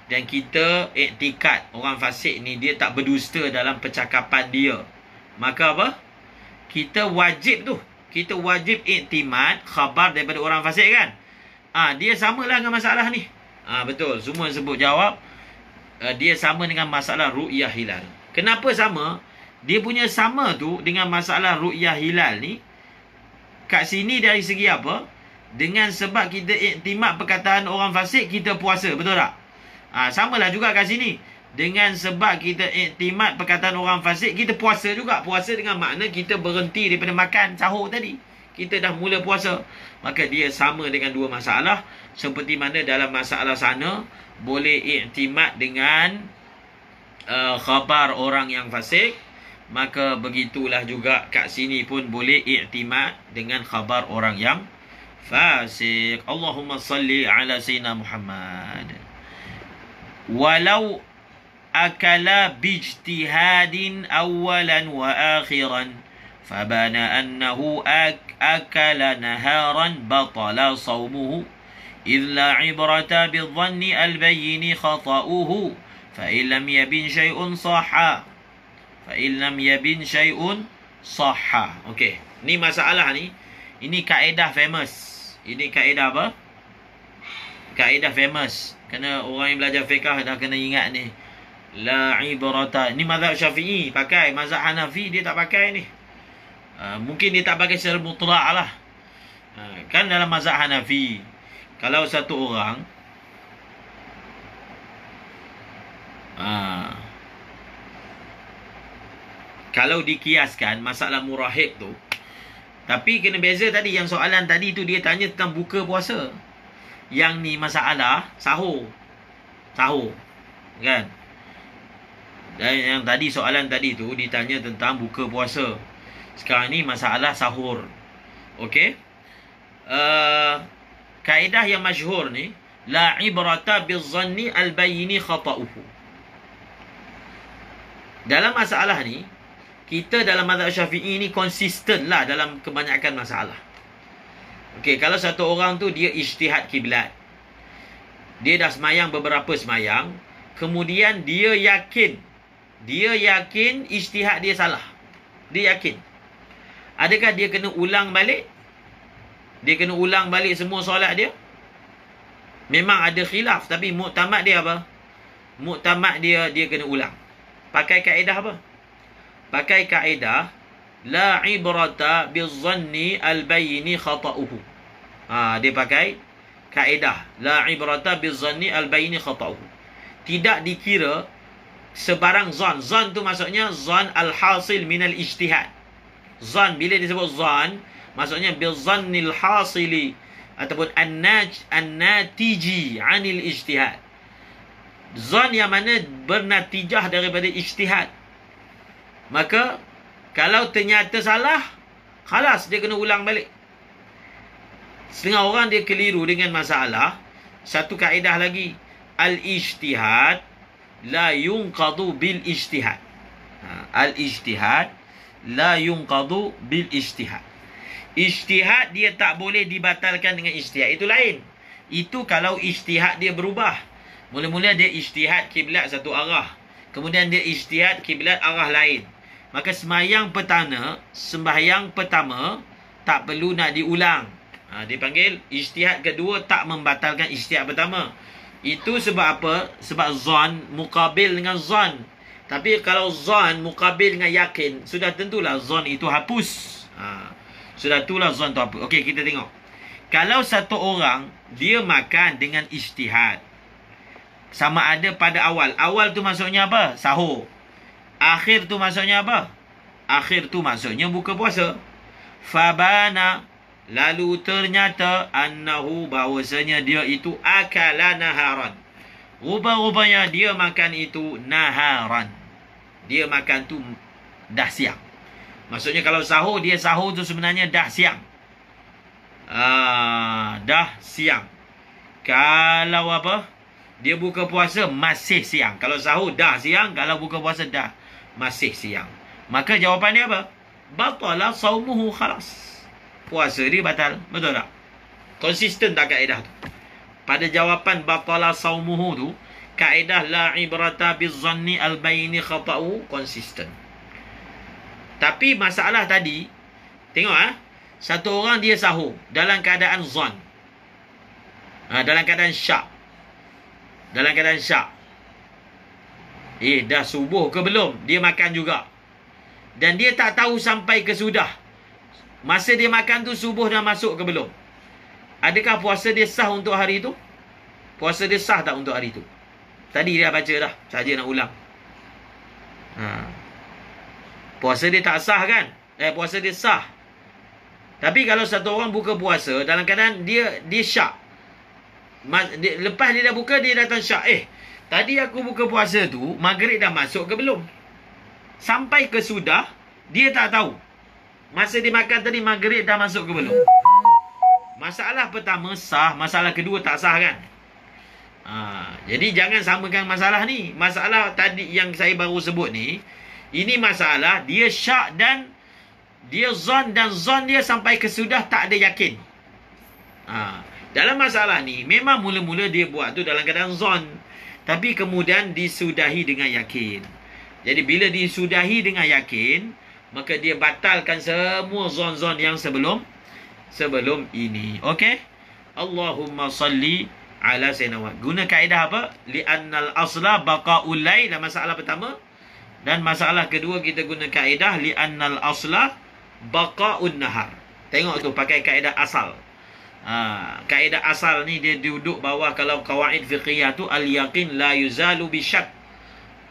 dan kita iktikad orang fasik ni dia tak berdusta dalam percakapan dia, maka apa? Kita wajib iktimad khabar daripada orang fasik kan? Dia samalah dengan masalah ni. Betul, semua sebut jawab. Dia sama dengan masalah ru'yah hilal. Kenapa sama? Dia punya sama tu dengan masalah ru'yah hilal ni, kat sini dari segi apa? Dengan sebab kita iktimad perkataan orang fasik, kita puasa, betul tak? Samalah juga kat sini. Dengan sebab kita iktimad perkataan orang fasik, kita puasa juga. Puasa dengan makna kita berhenti daripada makan sahur tadi. Kita dah mula puasa. Maka dia sama dengan dua masalah. Seperti mana dalam masalah sana boleh iktimad dengan khabar orang yang fasik, maka begitulah juga kat sini pun boleh i'timad dengan khabar orang yang fasik. Allahumma salli ala sayyidina Muhammad. Walau akala bijtihadin awalan wa akhiran fabana annahu akala naharan batala sawmuhu idh la ibrata bidhanni albayni khata'uhu fa illam yabin shay'un sahha فَإِنْ لَمْ يَبِنْ شَيْءٌ صَحَّ. Okey, ni masalah ni. Ini kaedah famous. Ini kaedah apa? Kaedah famous. Kena orang yang belajar fiqh dah kena ingat ni. La ibrata. Ni mazhab Syafi'i pakai, mazhab Hanafi dia tak pakai ni. Mungkin dia tak pakai secara mutlak lah. Kan dalam mazhab Hanafi, kalau satu orang kalau dikiaskan masalah murahib tu, tapi kena beza tadi. Yang soalan tadi tu dia tanya tentang buka puasa. Yang ni masalah sahur. Kan? Dan yang tadi soalan tadi tu ditanya tentang buka puasa. Sekarang ni masalah sahur. Okey? Kaedah yang masyhur ni, la ibrata bizzanni al-bayni khata'uhu. Dalam masalah ni, kita dalam mazhab Syafi'i ni konsisten lah dalam kebanyakan masalah. Okey, kalau satu orang tu dia ijtihad kiblat. Dia dah semayang beberapa semayang, kemudian dia yakin ijtihad dia salah. Dia yakin. Adakah dia kena ulang balik? Dia kena ulang balik semua solat dia? Memang ada khilaf, tapi muktamad dia apa? Muktamad dia kena ulang. Pakai kaedah apa? Pakai kaedah la ibrata bizzanni al-bayni khata'uhu. Dia pakai kaedah la ibrata bizzanni al-bayni khata'uhu. Tidak dikira sebarang zon. Zon tu maksudnya zon al-hasil minal ijtihad. Zon, bila disebut zon, maksudnya bizzannil hasili ataupun an-natiji anil ijtihad. Zon yang mana bernatijah daripada ijtihad. Maka kalau ternyata salah, khalas dia kena ulang balik. Setengah orang dia keliru dengan masalah. Satu kaedah lagi, al-ijtihad la yunqadu bil ijtihad. Al-ijtihad la yunqadu bil ijtihad. Ijtihad dia tak boleh dibatalkan dengan ijtihad. Itu lain. Itu kalau ijtihad dia berubah. Mula-mula dia ijtihad kiblat satu arah, kemudian dia ijtihad kiblat arah lain. Maka sembahyang pertama tak perlu nak diulang. Dipanggil ijtihad kedua tak membatalkan ijtihad pertama. Itu sebab apa? Sebab zon mukabil dengan zon. Tapi kalau zon mukabil dengan yakin, sudah tentulah zon itu hapus. Sudah tentulah zon itu hapus. Okey, kita tengok. Kalau satu orang dia makan dengan ijtihad, sama ada pada awal. Awal tu maksudnya apa? Sahur. Akhir tu maksudnya apa? Akhir tu maksudnya buka puasa. Fabana, lalu ternyata annahu, bahawasanya dia itu akala naharan. Rupa-rupanya dia makan itu naharan. Dia makan tu dah siang. Maksudnya kalau sahur, dia sahur tu sebenarnya dah siang. Dah siang. Kalau apa? Dia buka puasa masih siang. Kalau sahur dah siang, kalau buka puasa dah masih siang. Maka jawapannya apa? Batala saumuhu, khalas. Puasa dia batal. Betul tak? Konsisten tak kaedah tu? Pada jawapan batala saumuhu tu, kaedah la ibrata bizzanni al-bayni khata'u konsisten. Tapi masalah tadi, tengok satu orang dia sahur dalam keadaan zon. Dalam keadaan syak. Dah subuh ke belum? Dia makan juga. Dan dia tak tahu sampai ke sudah. Masa dia makan tu subuh dah masuk ke belum? Adakah puasa dia sah untuk hari itu? Puasa dia sah tak untuk hari itu? Tadi dia baca dah. Saja nak ulang. Puasa dia tak sah kan? Puasa dia sah. Tapi kalau satu orang buka puasa dalam keadaan dia syak. Lepas dia dah buka, dia datang syak. Tadi aku buka puasa tu, maghrib dah masuk ke belum? Sampai ke sudah, dia tak tahu. Masa dia makan tadi, maghrib dah masuk ke belum? Masalah pertama sah, masalah kedua tak sah kan? Jadi jangan samakan masalah ni. Masalah tadi yang saya baru sebut ni, ini masalah dia syak dan dia zon, dan zon dia sampai ke sudah tak ada yakin. Dalam masalah ni, memang mula-mula dia buat tu dalam keadaan zon. Tapi kemudian disudahi dengan yakin. Jadi bila disudahi dengan yakin, maka dia batalkan semua zon-zon yang sebelum ini. Okey? Allahumma salli ala sayyidina. Guna kaedah apa? Li'annal asla baqa'ul lail, dalam masalah pertama. Dan masalah kedua kita guna kaedah li'annal asla baqa'un nahar. Tengok tu pakai kaedah asal. Kaedah asal ni dia duduk bawah kalau qawaid fiqhiyah tu al-yaqin la yuzalu bisyak.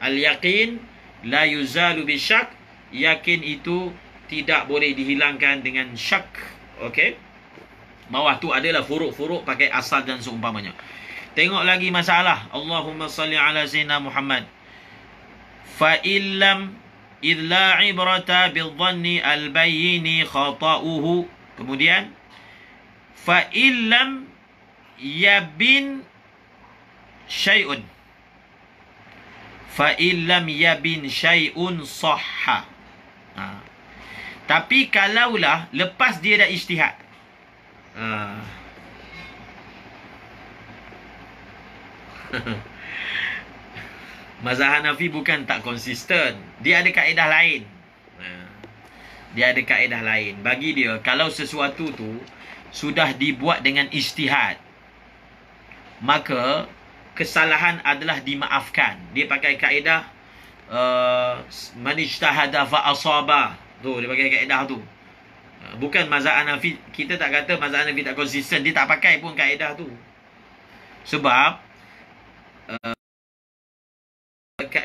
Al-yaqin la yuzalu bisyak. Yakin itu tidak boleh dihilangkan dengan syak. Okey. Bawah tu adalah furuk-furuk pakai asal dan seumpamanya. Tengok lagi masalah. Allahumma salli ala sayyidina Muhammad. Fa illam idla ibrata bidhanni al-bayyini khata'uhu. Kemudian fa illam yabin syai'un. Fa illam yabin syai'un sahha. Tapi kalaulah lepas dia dah ijtihad. Mazhab Hanafi bukan tak konsisten. Dia ada kaedah lain. Dia ada kaedah lain. Bagi dia, kalau sesuatu tu sudah dibuat dengan ijtihad, maka kesalahan adalah dimaafkan. Dia pakai kaedah man ijtahada fa asaba. Tu dia pakai kaedah tu. Bukan mazhab Hanafi. Kita tak kata mazhab Hanafi tak konsisten. Dia tak pakai pun kaedah tu. Sebab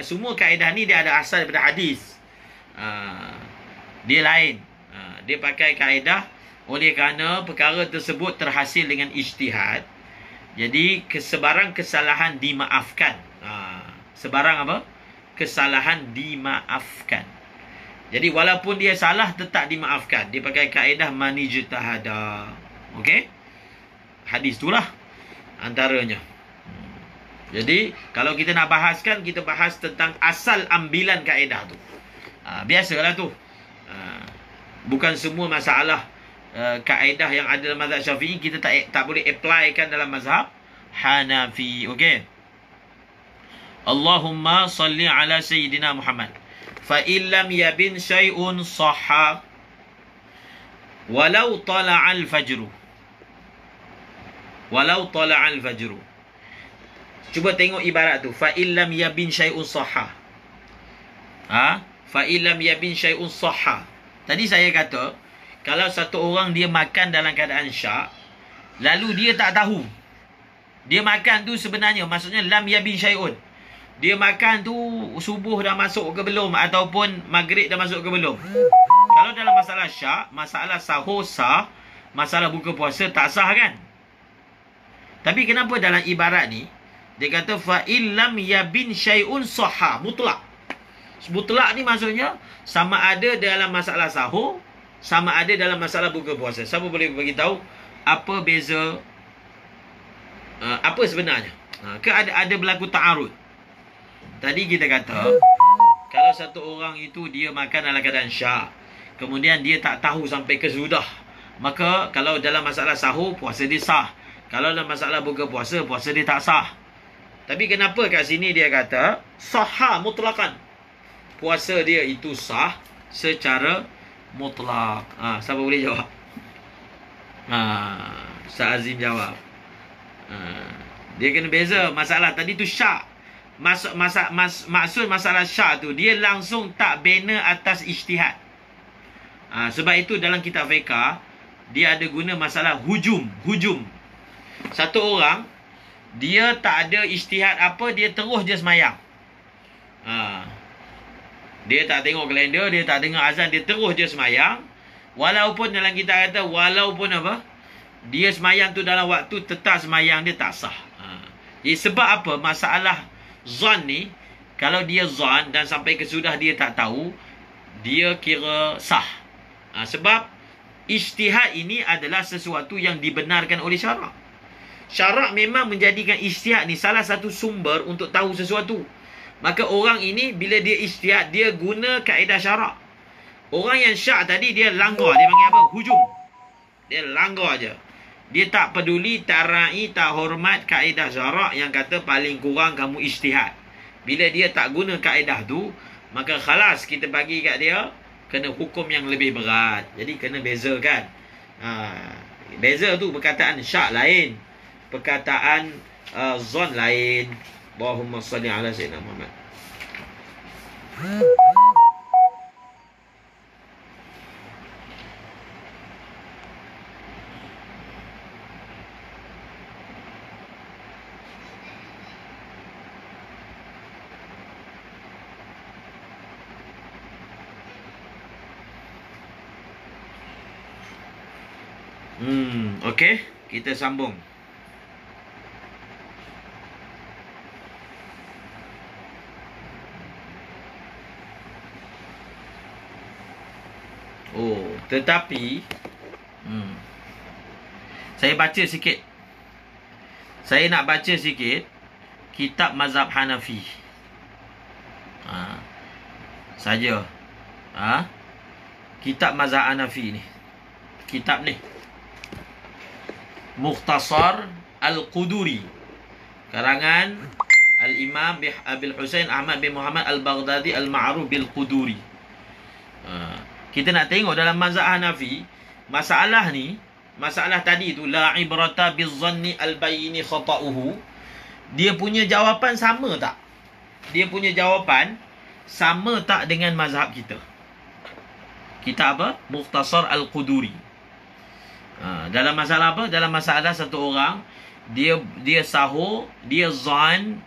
semua kaedah ni dia ada asal daripada hadis. Dia lain. Dia pakai kaedah oleh kerana perkara tersebut terhasil dengan ijtihad. Jadi sebarang kesalahan dimaafkan. Sebarang apa? Kesalahan dimaafkan. Jadi walaupun dia salah tetap dimaafkan. Dia pakai kaedah man ijtahada. Okey? Hadis itulah antaranya. Jadi kalau kita nak bahaskan, kita bahas tentang asal ambilan kaedah tu. Biasalah tu. Bukan semua masalah kaedah yang ada dalam mazhab Syafi'i kita tak boleh applykan dalam mazhab Hanafi. Okey. Allahumma salli ala sayyidina Muhammad. Fa illam yabin syai'un sahha walau tala'al fajru. Walau tala'al fajru. Cuba tengok ibarat tu. Fa illam yabin syai'un sahha. Fa illam yabin syai'un sahha. Tadi saya kata, kalau satu orang dia makan dalam keadaan syak, lalu dia tak tahu. Dia makan tu sebenarnya, maksudnya lam yabin syai'un. Dia makan tu subuh dah masuk ke belum, ataupun maghrib dah masuk ke belum. Kalau dalam masalah syak, masalah sahur sah, masalah buka puasa tak sah kan? Tapi kenapa dalam ibarat ni dia kata fa illam yabin syai'un sahha, mutlak. Mutlak ni maksudnya sama ada dalam masalah sahur, sama ada dalam masalah buka puasa. Siapa boleh bagi tahu apa beza, apa sebenarnya? Ke ada berlaku ta'arud? Tadi kita kata kalau satu orang itu dia makan dalam keadaan syak, kemudian dia tak tahu sampai ke sudah, maka kalau dalam masalah sahur puasa dia sah. Kalau dalam masalah buka puasa, puasa dia tak sah. Tapi kenapa kat sini dia kata sahha mutlakan? Puasa dia itu sah secara mutlak. Siapa boleh jawab? Ustaz Azim jawab. Dia kena beza masalah tadi tu syak. Maksud masalah syak tu dia langsung tak bina atas ijtihad. Sebab itu dalam kitab fiqh dia ada guna masalah hujum. Satu orang dia tak ada ijtihad apa, dia terus je semayang. Dia tak tengok kalender, dia tak dengar azan, dia terus je semayang. Walaupun dalam kita kata walaupun apa, dia semayang tu dalam waktu, tetap semayang dia tak sah. Jadi sebab apa? Masalah zon ni, kalau dia zon dan sampai ke sudah dia tak tahu, dia kira sah. Sebab ijtihad ini adalah sesuatu yang dibenarkan oleh syarak. Syarak memang menjadikan ijtihad ni salah satu sumber untuk tahu sesuatu. Maka orang ini bila dia ijtihad, dia guna kaedah syarak. Orang yang syak tadi dia langgar, dia panggil apa? Hujum. Dia langgar je. Dia tak peduli, tak ra'i, tak hormat kaedah syarak yang kata paling kurang kamu ijtihad. Bila dia tak guna kaedah tu, maka khalas kita bagi kat dia kena hukum yang lebih berat. Jadi kena bezakan. Beza tu perkataan syak lain, perkataan zon lain. Allahumma salli ala sayyidina Muhammad. Okey, kita sambung. Oh, tetapi saya baca sikit. Saya nak baca sikit kitab mazhab Hanafi. Saja. Kitab mazhab Hanafi ni. Kitab ni. Mukhtasar Al-Quduri. Karangan Al-Imam Abil Husain Ahmad bin Muhammad Al-Baghdadi Al-Ma'ruf bil Quduri. Kita nak tengok dalam mazhab Hanafi, masalah ni, masalah tadi tu, la ibrata bizanni al-bayini khata'uhu, dia punya jawapan sama tak? Dia punya jawapan sama tak dengan mazhab kita? Kita apa? Mukhtasar Al-Quduri. Dalam masalah apa? Dalam masalah satu orang, dia sahur, dia zan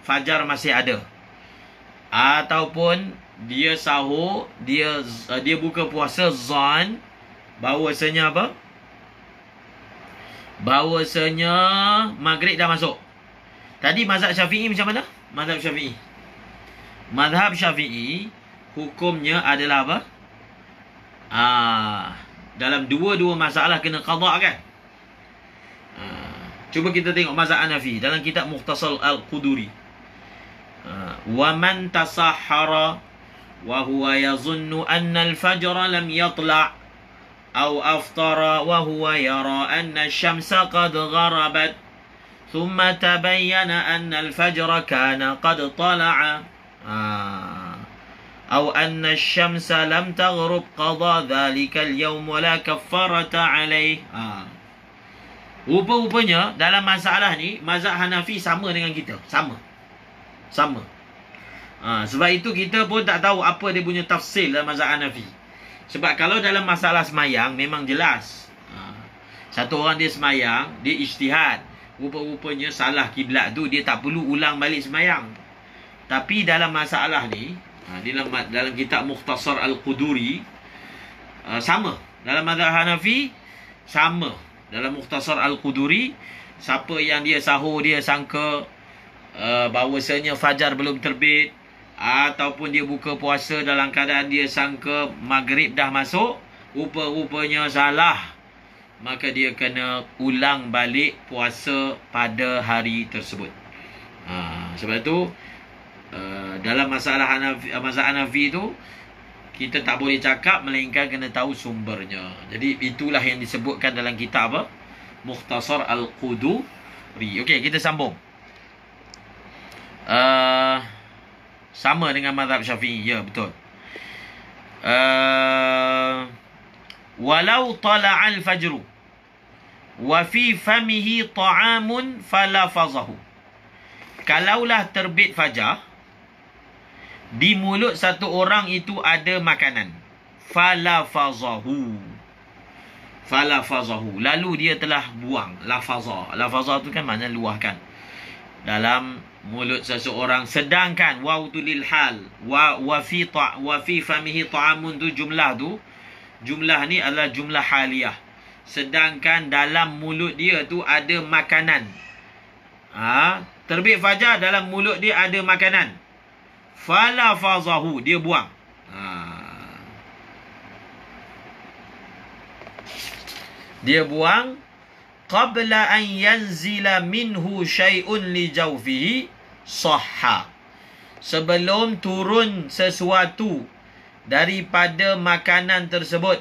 fajar masih ada. Ataupun dia sahur, dia buka puasa zan bahawasanya apa? Bahawasanya maghrib dah masuk. Tadi mazhab Syafi'i macam mana? Mazhab Syafi'i. Mazhab Syafi'i hukumnya adalah apa? Dalam dua-dua masalah kena qada kan? Cuba kita tengok mazhab Hanafi dalam kitab Mukhtasar Al-Quduri. Wa man tasahhara wa huwa yazunnu anna al-fajra lam yatla' aw aftara wa huwa yara anna asy-syamsa qad gharabat thumma tabayyana anna al-fajra kana qad tala'a aw anna asy-syamsa lam taghrub qada dhalika al-yawm wa la kaffarata 'alayh. Rupa-rupanya dalam masalah ni mazhab Hanafi sama dengan kita. Sama. Sebab itu kita pun tak tahu apa dia punya tafsir dalam mazhab Hanafi. Sebab kalau dalam masalah semayang memang jelas. Satu orang dia semayang, dia ijtihad. Rupa-rupanya salah kiblat tu, dia tak perlu ulang balik semayang. Tapi dalam masalah ni, dalam kitab Mukhtasar Al-Quduri, sama. Dalam mazhab Hanafi, sama. Dalam Mukhtasar Al-Quduri, siapa yang dia sahur, dia sangka bahawasanya fajar belum terbit, ataupun dia buka puasa dalam keadaan dia sangka maghrib dah masuk, rupa-rupanya salah, maka dia kena ulang balik puasa pada hari tersebut. Sebab itu dalam masalah mazhab Hanafi tu, kita tak boleh cakap melainkan kena tahu sumbernya. Jadi itulah yang disebutkan dalam kitab apa? Mukhtasar Al-Quduri. Okey, kita sambung. Sama dengan mazhab Syafi'i. Ya, betul. Walau tala'al fajru wa fi famihi ta'amun falafazahu. Kalaulah terbit fajar, di mulut satu orang itu ada makanan, falafazahu, lalu dia telah buang. Lafazah tu kan makna luahkan dalam mulut seseorang. Sedangkan waw tu lil hal, wa fi famihi ta'amun tu, jumlah ni adalah jumlah haliyah. Sedangkan dalam mulut dia tu ada makanan. Terbit fajar, dalam mulut dia ada makanan, falafazahu, dia buang. Dia buang qabla an yanzila minhu syai'un li jawfihi sahha. Sebelum turun sesuatu daripada makanan tersebut,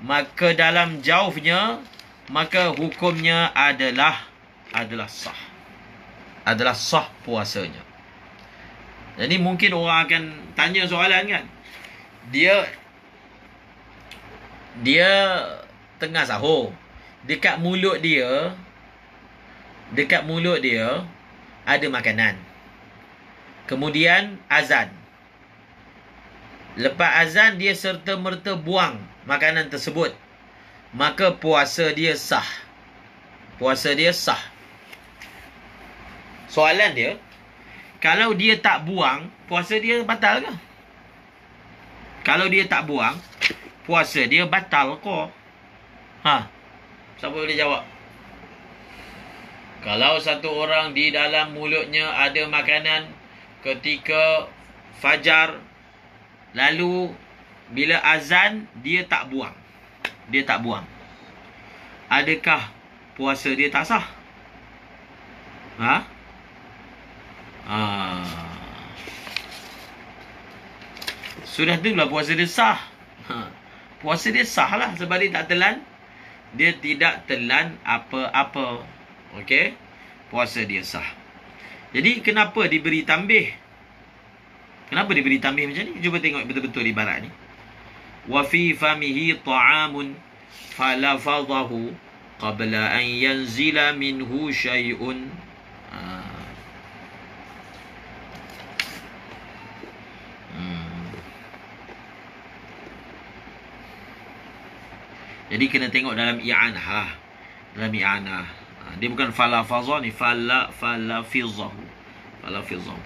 maka dalam jaufnya, maka hukumnya adalah sah puasanya. Jadi mungkin orang akan tanya soalan kan, dia tengah sahur, dekat mulut dia ada makanan. Kemudian azan. Lepas azan dia serta-merta buang makanan tersebut, maka puasa dia sah. Soalan dia, kalau dia tak buang, puasa dia batal ke? Kalau dia tak buang, puasa dia batal ke? Siapa boleh jawab? Kalau satu orang di dalam mulutnya ada makanan ketika fajar, lalu bila azan dia tak buang. Dia tak buang. Adakah puasa dia tak sah? Ha? Sudah tu lah puasa dia sah. Puasa dia sah lah sebab dia tak telan. Dia tidak telan apa-apa. Okey? Puasa dia sah. Jadi kenapa diberi tambih? Kenapa diberi tambih macam ni? Cuba tengok betul-betul ibarat ni. Wa fi famihi ta'amun falafadhahu qabla an yanzila minhu syai'un. Jadi kena tengok dalam i'anah. Dalam i'anah. Dia bukan falafadha ni, falafidhahu. Falafidhahu.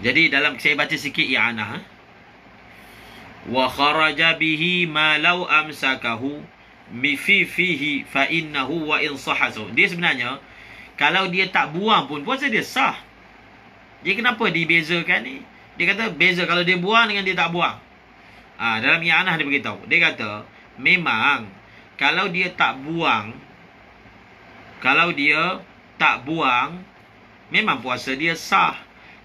Jadi dalam saya baca sikit i'anah. Wa kharaja bihi ma law amsakahu fi fihi fa innahu wa in sahasu. Dia sebenarnya kalau dia tak buang pun puasa dia sah. Jadi kenapa dibezakan ni? Dia kata beza kalau dia buang dengan dia tak buang. Dalam i'anah dia beritahu. Dia kata memang kalau dia tak buang, memang puasa dia sah.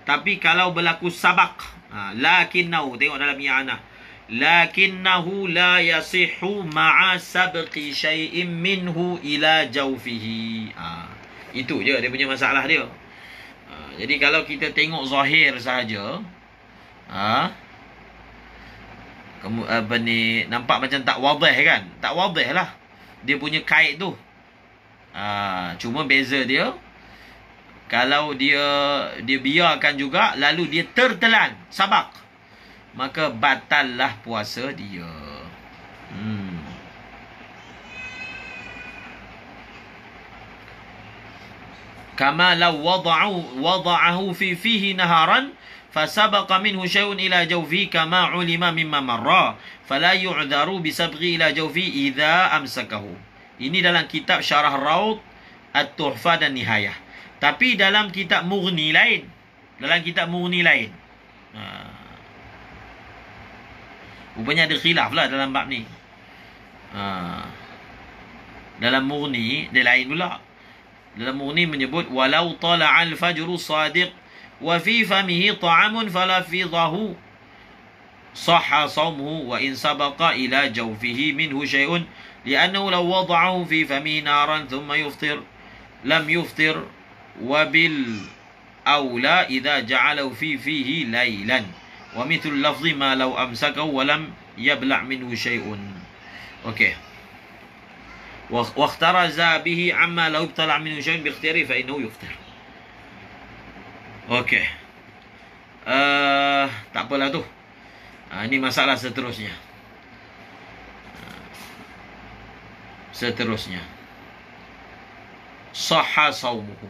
Tapi kalau berlaku sabak, lakinnahu, tengok dalam i'anah, lakinnahu la yasihu ma'a sabqi syai'in minhu ila jawfihi. Itu je dia punya masalah dia. Jadi kalau kita tengok zahir saja, nampak macam tak wadih kan? Tak wadih lah dia punya kait tu. Cuma beza dia, kalau dia biarkan juga lalu dia tertelan sabak, maka batallah puasa dia. Kama law wada'ahu fi fihi naharan fasabaqa minhu syai'un ila jawfi kama ulima mimma marra fala yu'dharu bisabghi ila jawfi idza amsakahu. Ini dalam kitab Syarah Raud At-Tuhfah dan Nihayah. Tapi dalam kitab Mughni lain. Rupanya ada khilaf lah dalam bab ni. Dalam Mughni dia lain pula. Dalam Mughni menyebut walau tala'al fajru sadiq wa fi famihi ta'amun fala fidahu sahha sawmuhu wa in sabaqa ila jawfihi minhu syai'un li'annahu law wada'ahu fi famihi naran thumma yuftir lam yuftir wa bil awla idza ja'alahu fi fihi laylan wa mithlu lafzi ma law amsakahu wa lam yabla' minhu syai'un. Okey. واخترز به عما لو ابتلع منه شيء باختياره فإنه يفطر. Okey. Tak apalah tu. Ini masalah seterusnya. Sahha sawmuhu.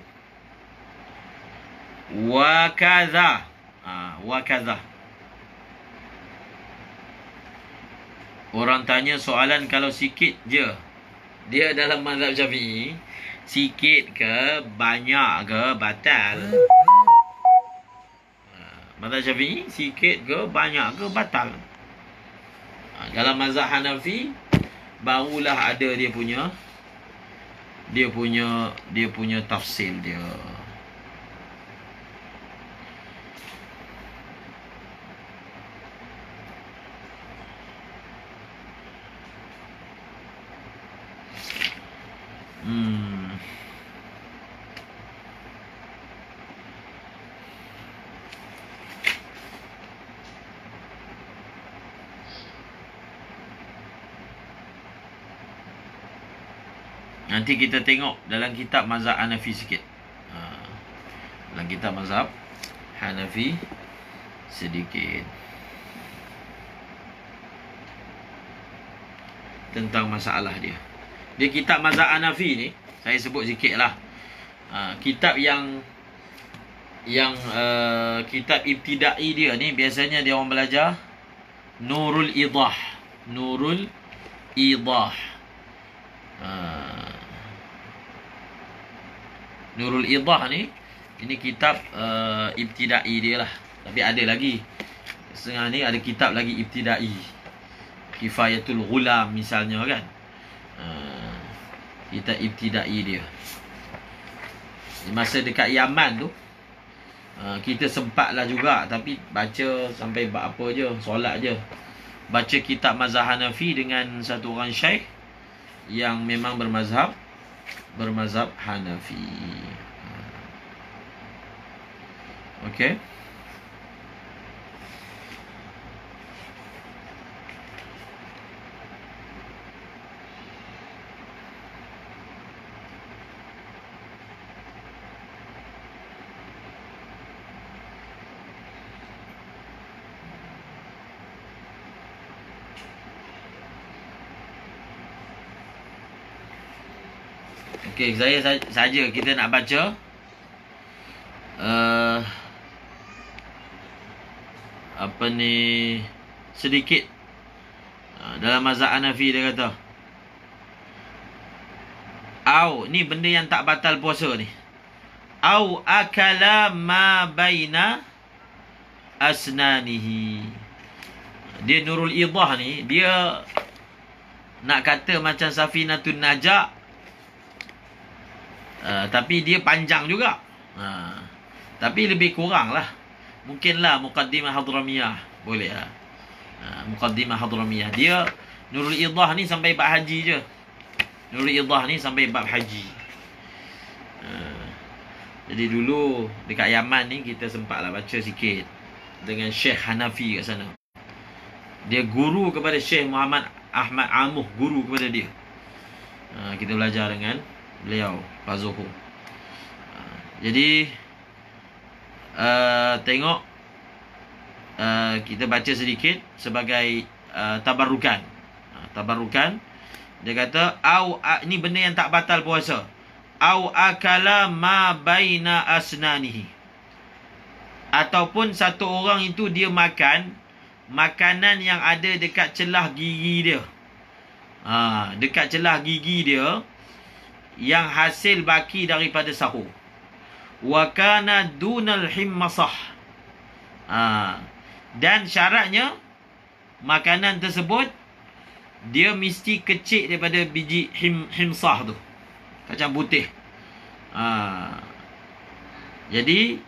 Wa kadza. Orang tanya soalan kalau sikit je. Dia dalam mazhab Syafi'i, sikit ke banyak ke batal. Mazhab Syafi'i sikit ke banyak ke batal. Dalam mazhab Hanafi barulah ada dia punya tafsir dia. Nanti kita tengok dalam kitab mazhab Hanafi sikit. Dalam kitab mazhab Hanafi sedikit tentang masalah dia. Dia kitab mazhab Hanafi ni saya sebut sikit lah. Kitab yang kitab ibtidai dia ni biasanya dia orang belajar Nurul Idah. Nurul Idah ni, ini kitab ibtidai dia lah. Tapi ada lagi. Setengah ni ada kitab lagi ibtidai. Kifayatul Ghulam misalnya kan. Kitab ibtidai dia. Masa dekat Yaman tu, kita sempatlah juga, tapi baca sampai apa je, solat je. Baca kitab mazhab Hanafi dengan satu orang syaikh yang memang bermazhab Hanafi. Okey. Okey, saya saja kita nak baca apa ni sedikit dalam mazhab Hanafi. Dia kata, ni benda yang tak batal puasa ni. Au akala ma baina asnanihi. Dia Nurul Idah ni, dia nak kata macam Safinatun Najah, tapi dia panjang juga. Tapi lebih kurang lah. Mungkinlah Muqaddimah Hadramiyah. Boleh lah. Muqaddimah Hadramiyah. Dia Nurul Idah ni sampai bab haji je. Nurul Idah ni sampai bab haji. Jadi dulu dekat Yaman ni kita sempatlah baca sikit dengan Syekh Hanafi kat sana. Dia guru kepada Syekh Muhammad Ahmad Amuh, guru kepada dia. Kita belajar dengan beliau, Pak Zuhur. Jadi tengok, kita baca sedikit sebagai tabarrukan. Tabarrukan. Dia kata, ni benda yang tak batal puasa. Au akala ma baina asnanihi. Ataupun satu orang itu dia makan makanan yang ada dekat celah gigi dia. Dekat celah gigi dia yang hasil baki daripada sahur. Wa kana dunal himmasah. Dan syaratnya makanan tersebut dia mesti kecil daripada biji himsah tu, kacang putih. Jadi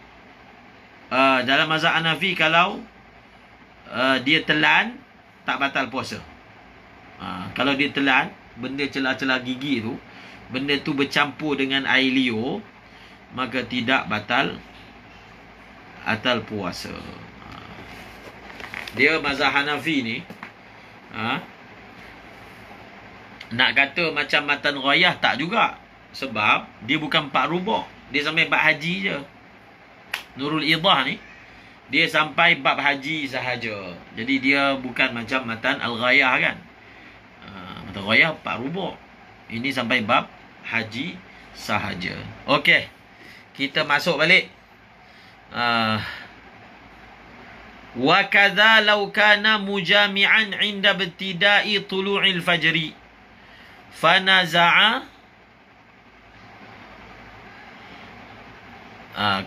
dalam mazhab Hanafi, kalau dia telan, tak batal puasa. Kalau dia telan benda celah-celah gigi tu, benda tu bercampur dengan air liur, maka tidak batal puasa. Dia mazhab Hanafi ni, nak kata macam matan ghayah tak juga. Sebab dia bukan 4 rubuh. Dia sampai bab haji je. Nurul Idah ni, dia sampai bab haji sahaja. Jadi dia bukan macam matan al-ghayah kan. Matan ghayah 4 rubuh. Ini sampai bab haji sahaja. Okey, kita masuk balik. Wa kadza law kana mujami'an 'inda ibtida'i tulu'il fajri fanaza'a.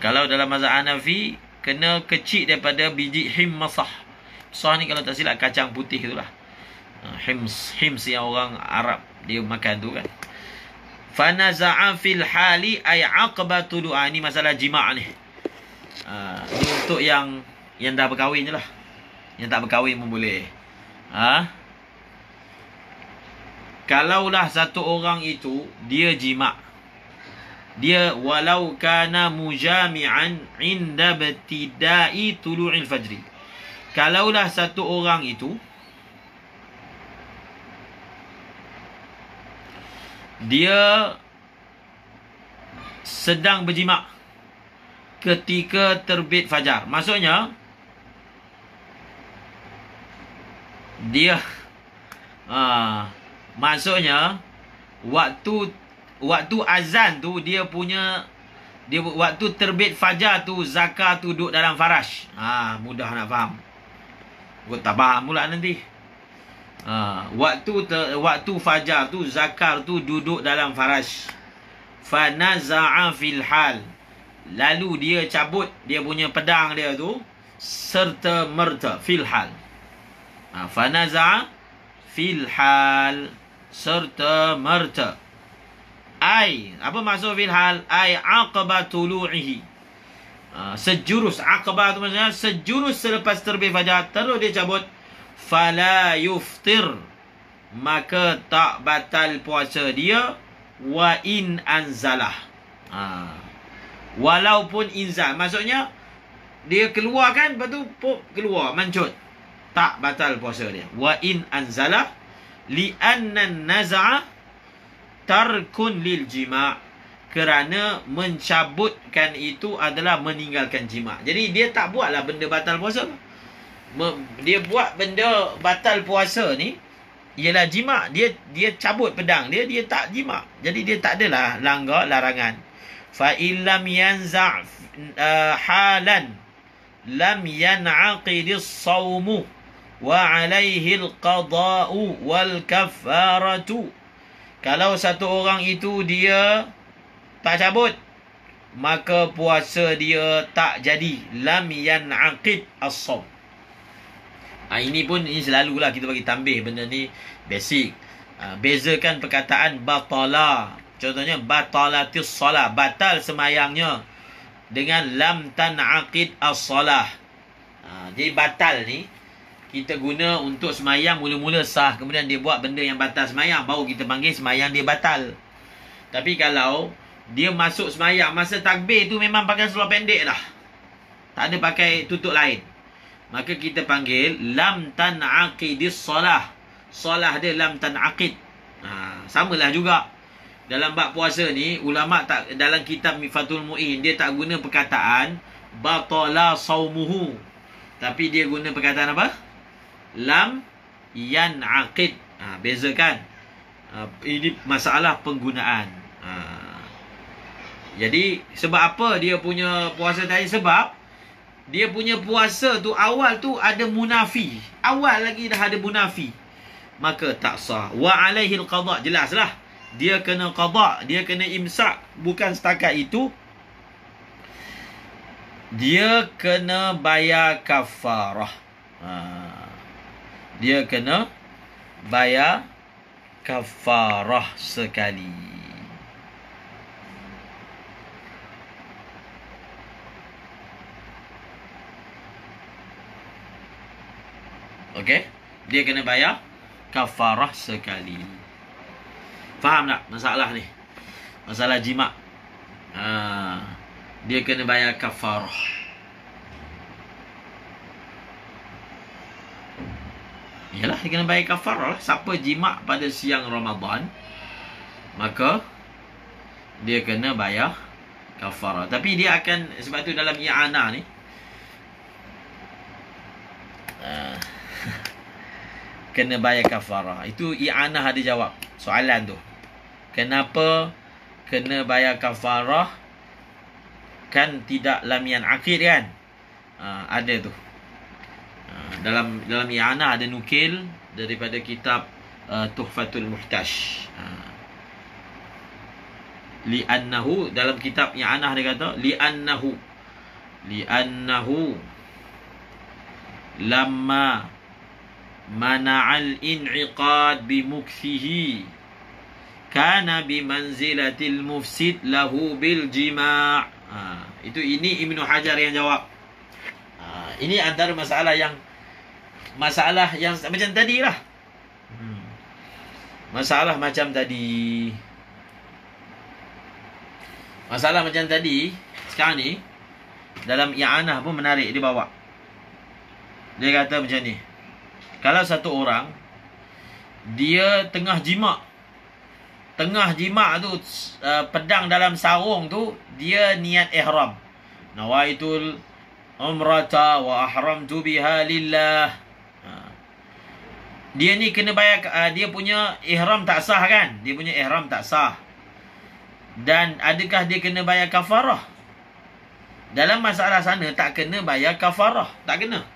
Kalau dalam mazhab Hanafi, kena kecil daripada biji himmasah. Sah ni kalau tak silap kacang putih itulah. Hims yang orang Arab dia makan tu kan. Fanaza'a fil hali ay aqba tulu'a. Ni masalah jima' ni. Ni untuk yang dah berkahwin je lah. Yang tak berkahwin pun boleh. Kalaulah satu orang itu dia jima', dia walau kana mujami'an inda ibtida'i tulu'il fajri. Kalaulah satu orang itu dia sedang berjima' ketika terbit fajar. Maksudnya dia waktu azan tu dia waktu terbit fajar tu Zakar tu duduk dalam farash. Mudah nak faham. Kau tak faham pula nanti. Waktu fajar tu Zakar tu duduk dalam farash. Fanaza'a fil hal. Lalu dia cabut dia punya pedang dia tu serta merta fil hal. Fanaza'a fil hal serta merta. Apa maksud fil hal? Aqaba tulu'ihi. Sejurus. Aqabah tu maksudnya sejurus selepas terbit fajar. Terus dia cabut. Fala yuftir. Maka tak batal puasa dia. Wa in anzalah. Walaupun inzal. Maksudnya dia keluar kan, lepas tu keluar mancut. Tak batal puasa dia. Wa in anzalah li'anna naza'a tarkun lil jima'. Kerana mencabutkan itu adalah meninggalkan jima'. Jadi dia tak buatlah benda batal puasa. Dia buat benda batal puasa ni ialah jima'. Dia cabut pedang dia tak jima'. Jadi dia tak adalah langgar larangan. Fa illam yanza' halan lam yan'aqidis sawmu wa 'alaihi al-qada'u wal kafaratu. Kalau satu orang itu dia tak cabut, maka puasa dia tak jadi. Lam yan'aqid as-sawm. Ini selalulah kita bagi tambih benda ni basic. Bezakan perkataan batala. Contohnya batalatis solah, batal semayangnya, dengan lam tan'aqid as-solah. Jadi batal ni kita guna untuk semayang mula-mula sah, kemudian dia buat benda yang batal semayang, baru kita panggil semayang dia batal. Tapi kalau dia masuk semayang masa takbir tu memang pakai seluar pendek dah, tak ada pakai tutup lain, maka kita panggil lam tan'aqidis solah. Solah dia lam tan'aqid. Samalah juga dalam bab puasa ni, ulama tak, dalam kitab Mifatul Mu'in dia tak guna perkataan batala saumuhu, tapi dia guna perkataan apa? Lam yan'aqid. Bezakan. Ini masalah penggunaan. Jadi sebab apa dia punya puasa tadi? Sebab dia punya puasa tu awal tu ada munafi. Awal lagi dah ada munafi, maka tak sah. Wa alaihi al-qada'. Jelaslah dia kena qada', dia kena imsak. Bukan setakat itu, dia kena bayar kafarah. Dia kena bayar kafarah sekali. Okey, dia kena bayar kafarah sekali. Faham tak masalah ni? Masalah jima'. Dia kena bayar kafarah. Yalah, dia kena bayar kafarah lah. Siapa jima' pada siang Ramadan, maka dia kena bayar kafarah. Tapi dia akan, sebab tu dalam i'anah ni kena bayar kafarah. Itu i'anah ada jawab soalan tu. Kenapa kena bayar kafarah? Kan tidak lam yan'aqid kan? Ada tu. Dalam i'anah ada nukil daripada kitab Tuhfatul Muhtaj. Li'annahu, dalam kitab i'anah dia kata li'annahu lamma mana'al in'iqad bimukthihi kana bimanzilatil mufsid lahu bil jima'. Ini Ibnu Hajar yang jawab. Ini antara masalah yang macam tadi lah. Masalah macam tadi. Masalah macam tadi sekarang ni dalam i'anah pun menarik dia bawa. Dia kata macam ni. Kalau satu orang dia tengah jima' tu, pedang dalam sarung tu, dia niat ihram. Nawaitul umrata wa ahramtu biha lillah. Dia ni kena bayar, dia punya ihram tak sah kan? Dia punya ihram tak sah. Dan adakah dia kena bayar kafarah? Dalam masalah sana tak kena bayar kafarah, tak kena.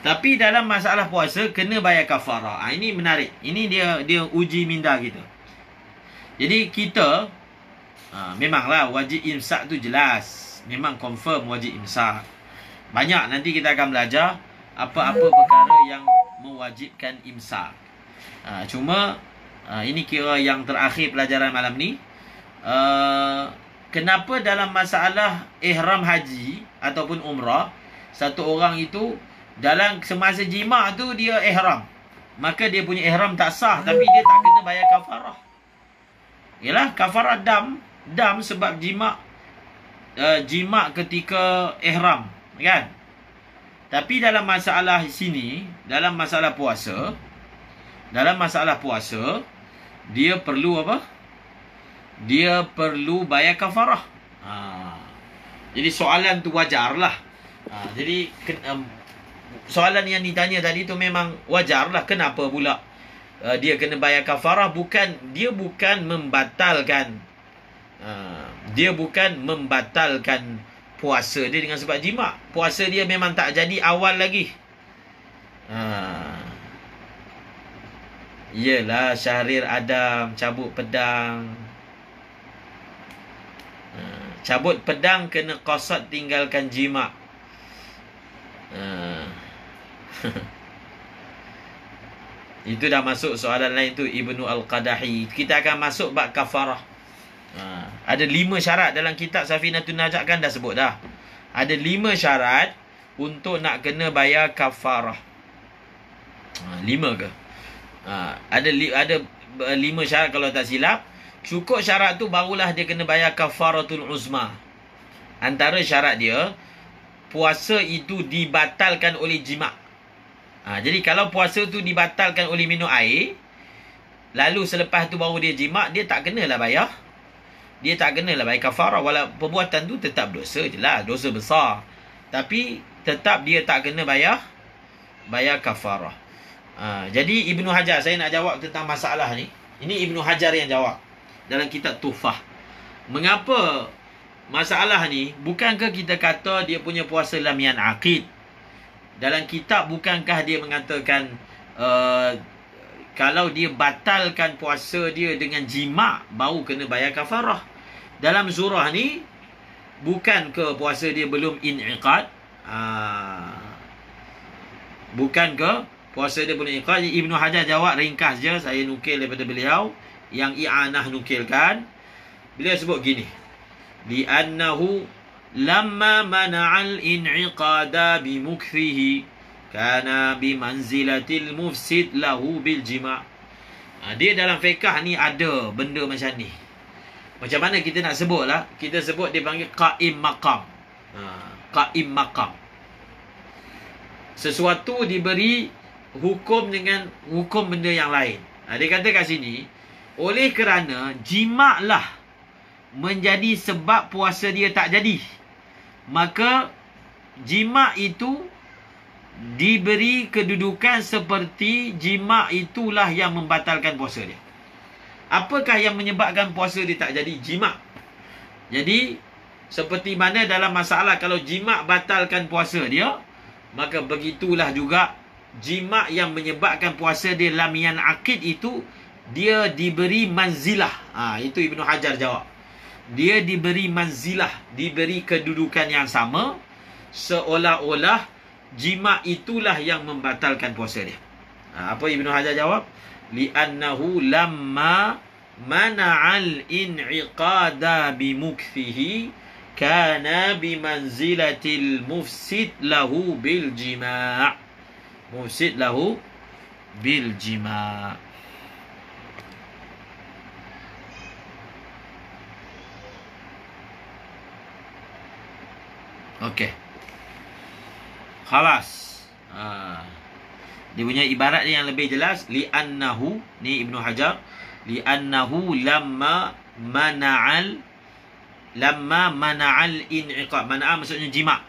Tapi dalam masalah puasa kena bayar kafarah. Ini menarik. Ini dia uji minda kita. Jadi kita memanglah wajib imsak tu jelas. Memang confirm wajib imsak. Banyak nanti kita akan belajar apa-apa perkara yang mewajibkan imsak. Cuma ini kira yang terakhir pelajaran malam ni. Kenapa dalam masalah ihram haji ataupun umrah, satu orang itu dalam semasa jima' tu dia ihram, maka dia punya ihram tak sah, tapi dia tak kena bayar kafarah. Yalah, kafarah dam sebab jima' ketika ihram, kan? Tapi dalam masalah sini, dalam masalah puasa, dia perlu apa? Dia perlu bayar kafarah. Jadi soalan tu wajarlah. Jadi soalan yang ditanya tadi tu memang wajarlah. Kenapa pula dia kena bayar kafarah? Dia bukan membatalkan puasa dia dengan sebab jima'. Puasa dia memang tak jadi awal lagi. Yelah, Syahrir Adam cabut pedang. Cabut pedang kena qasad tinggalkan jima'. Itu dah masuk soalan lain tu, Ibnu Al-Qadahi. Kita akan masuk bab kafarah. Ada 5 syarat dalam kitab Safinatun Najat, kan dah sebut dah. Ada 5 syarat untuk nak kena bayar kafarah. 5 ke? Ada 5 syarat kalau tak silap. Cukup syarat tu barulah dia kena bayar kafaratul uzma. Antara syarat dia, puasa itu dibatalkan oleh jima'. Jadi kalau puasa tu dibatalkan oleh minum air, lalu selepas tu baru dia jima', dia tak kenalah bayar. Dia tak kenalah bayar kafarah. Walau perbuatan tu tetap dosa je lah, dosa besar. Tapi tetap dia tak kena bayar kafarah. Jadi Ibnu Hajar, saya nak jawab tentang masalah ni. Ini Ibnu Hajar yang jawab dalam kitab Tuhfah. Mengapa masalah ni? Bukankah kita kata dia punya puasa lam yan'aqid? Dalam kitab bukankah dia mengatakan kalau dia batalkan puasa dia dengan jima' baru kena bayar kafarah? Dalam surah ni bukan ke puasa dia belum in'iqad? Bukan ke puasa dia belum in'iqad? Ibnu Hajar jawab ringkas je, saya nukil daripada beliau yang I'anah nukilkan. Beliau sebut gini, li'annahu lamma mana'al in'iqada bimukthihi kana bimanzilatil mufsid lahu bil jima'. Dia dalam fiqh ni ada benda macam ni. Macam mana kita nak sebut lah? Kita sebut dia panggil qa'im maqam. Qa'im maqam. Sesuatu diberi hukum dengan hukum benda yang lain. Dia kata kat sini, oleh kerana jima' lah menjadi sebab puasa dia tak jadi, maka jima' itu diberi kedudukan seperti jima' itulah yang membatalkan puasa dia. Apakah yang menyebabkan puasa dia tak jadi? Jima'. Jadi seperti mana dalam masalah kalau jima' batalkan puasa dia, maka begitulah juga jima' yang menyebabkan puasa dia lam yan'aqid itu, dia diberi manzilah. Itu Ibnu Hajar jawab. Dia diberi manzilah, diberi kedudukan yang sama, seolah-olah jima' itulah yang membatalkan puasa dia. Apa Ibnu Hajar jawab? Li'annahu lamma mana'al in'iqada bimukthihi kana bimanzilatil mufsid lahu bil jima'. Mufsid lahu bil jima'. Okey. Khalas. Dia punya ibarat dia yang lebih jelas. Li'annahu, ni Ibnu Hajar, li'annahu lamma mana'al in'iqad. Mana'a maksudnya jima'.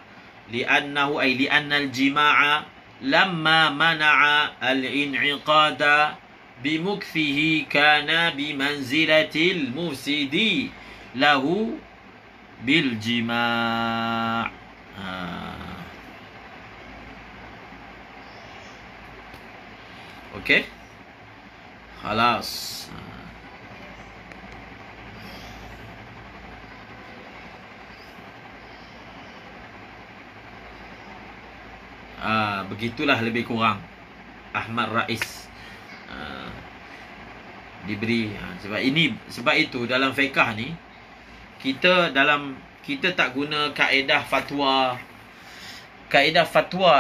Li'annahu ay li'annal jima'a lamma mana'a al-in'iqada bimukthihi kana bimanzilatil mufsidi lahu bil jima'. Okey. Khalas. Begitulah lebih kurang Ahmad Rais diberi. Sebab itu dalam fiqh ni kita tak guna kaedah fatwa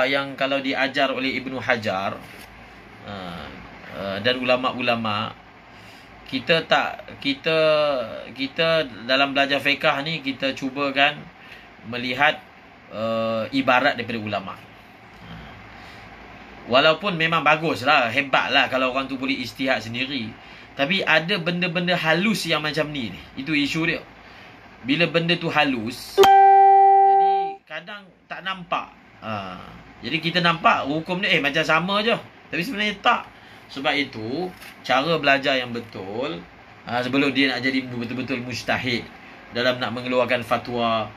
yang kalau diajar oleh Ibnu Hajar dan ulama-ulama. Kita dalam belajar fiqh ni kita cuba kan melihat ibarat daripada ulama. Walaupun memang baguslah, hebatlah kalau orang tu boleh ijtihad sendiri. Tapi ada benda-benda halus yang macam ni. Itu isu dia. Bila benda tu halus, jadi kadang tak nampak. Jadi kita nampak hukum dia macam sama je. Tapi sebenarnya tak. Sebab itu, cara belajar yang betul, sebelum dia nak jadi betul-betul mujtahid dalam nak mengeluarkan fatwa,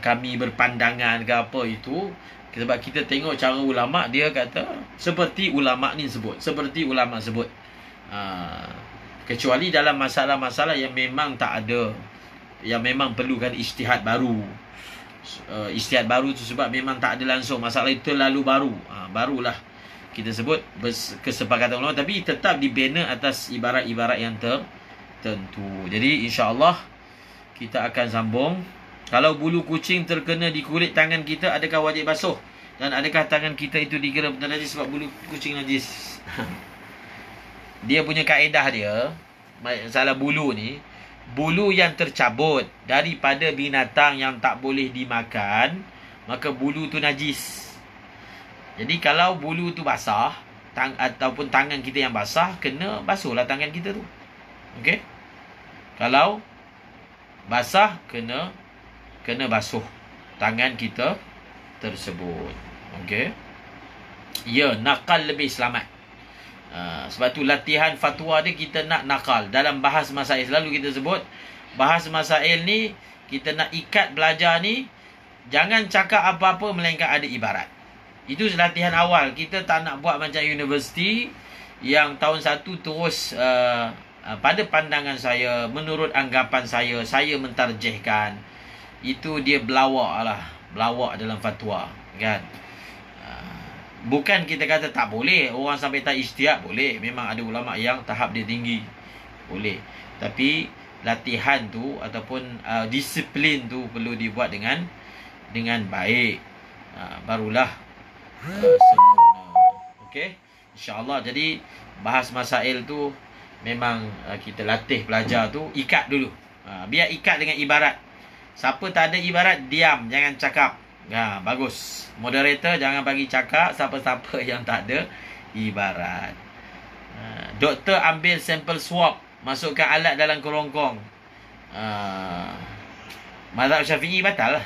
kami berpandangan ke apa itu, sebab kita tengok cara ulama', dia kata seperti ulama' ni sebut, seperti ulama' sebut. Kecuali dalam masalah-masalah yang memang tak ada, yang memang perlukan ijtihad baru. Ijtihad baru tu sebab memang tak ada langsung, masalah itu terlalu baru, barulah kita sebut kesepakatan ulama, tapi tetap dibina atas ibarat-ibarat yang tertentu. Jadi insya-Allah kita akan sambung. Kalau bulu kucing terkena di kulit tangan kita, adakah wajib basuh? Dan adakah tangan kita itu dikira benar najis sebab bulu kucing najis? Dia punya kaedah dia, masalah bulu ni, bulu yang tercabut daripada binatang yang tak boleh dimakan, maka bulu tu najis. Jadi kalau bulu tu basah, ataupun tangan kita yang basah, kena basuhlah tangan kita tu. Okey? Kalau basah, kena basuh tangan kita tersebut. Okey. Ya, nakal lebih selamat. Sebab tu latihan fatwa dia kita nak nakal. Dalam bahas masail selalu kita sebut, bahas masail ni kita nak ikat belajar ni, jangan cakap apa-apa melainkan ada ibarat. Itu latihan awal. Kita tak nak buat macam universiti yang tahun 1 terus pada pandangan saya, menurut anggapan saya mentarjihkan. Itu dia belawak dalam fatwa, kan? Bukan kita kata tak boleh orang sampai tak ijtihad, boleh. Memang ada ulama yang tahap dia tinggi, boleh. Tapi latihan tu ataupun disiplin tu perlu dibuat dengan baik, barulah sempurna. Okey, insya-Allah. Jadi bahas masail tu memang kita latih pelajar tu ikat dulu. Biar ikat dengan ibarat. Siapa tak ada ibarat, diam, jangan cakap. Bagus. Moderator jangan bagi cakap siapa-siapa yang tak ada ibarat. Doktor ambil sampel swab, masukkan alat dalam kerongkong. Mazhab Syafi'i batal lah.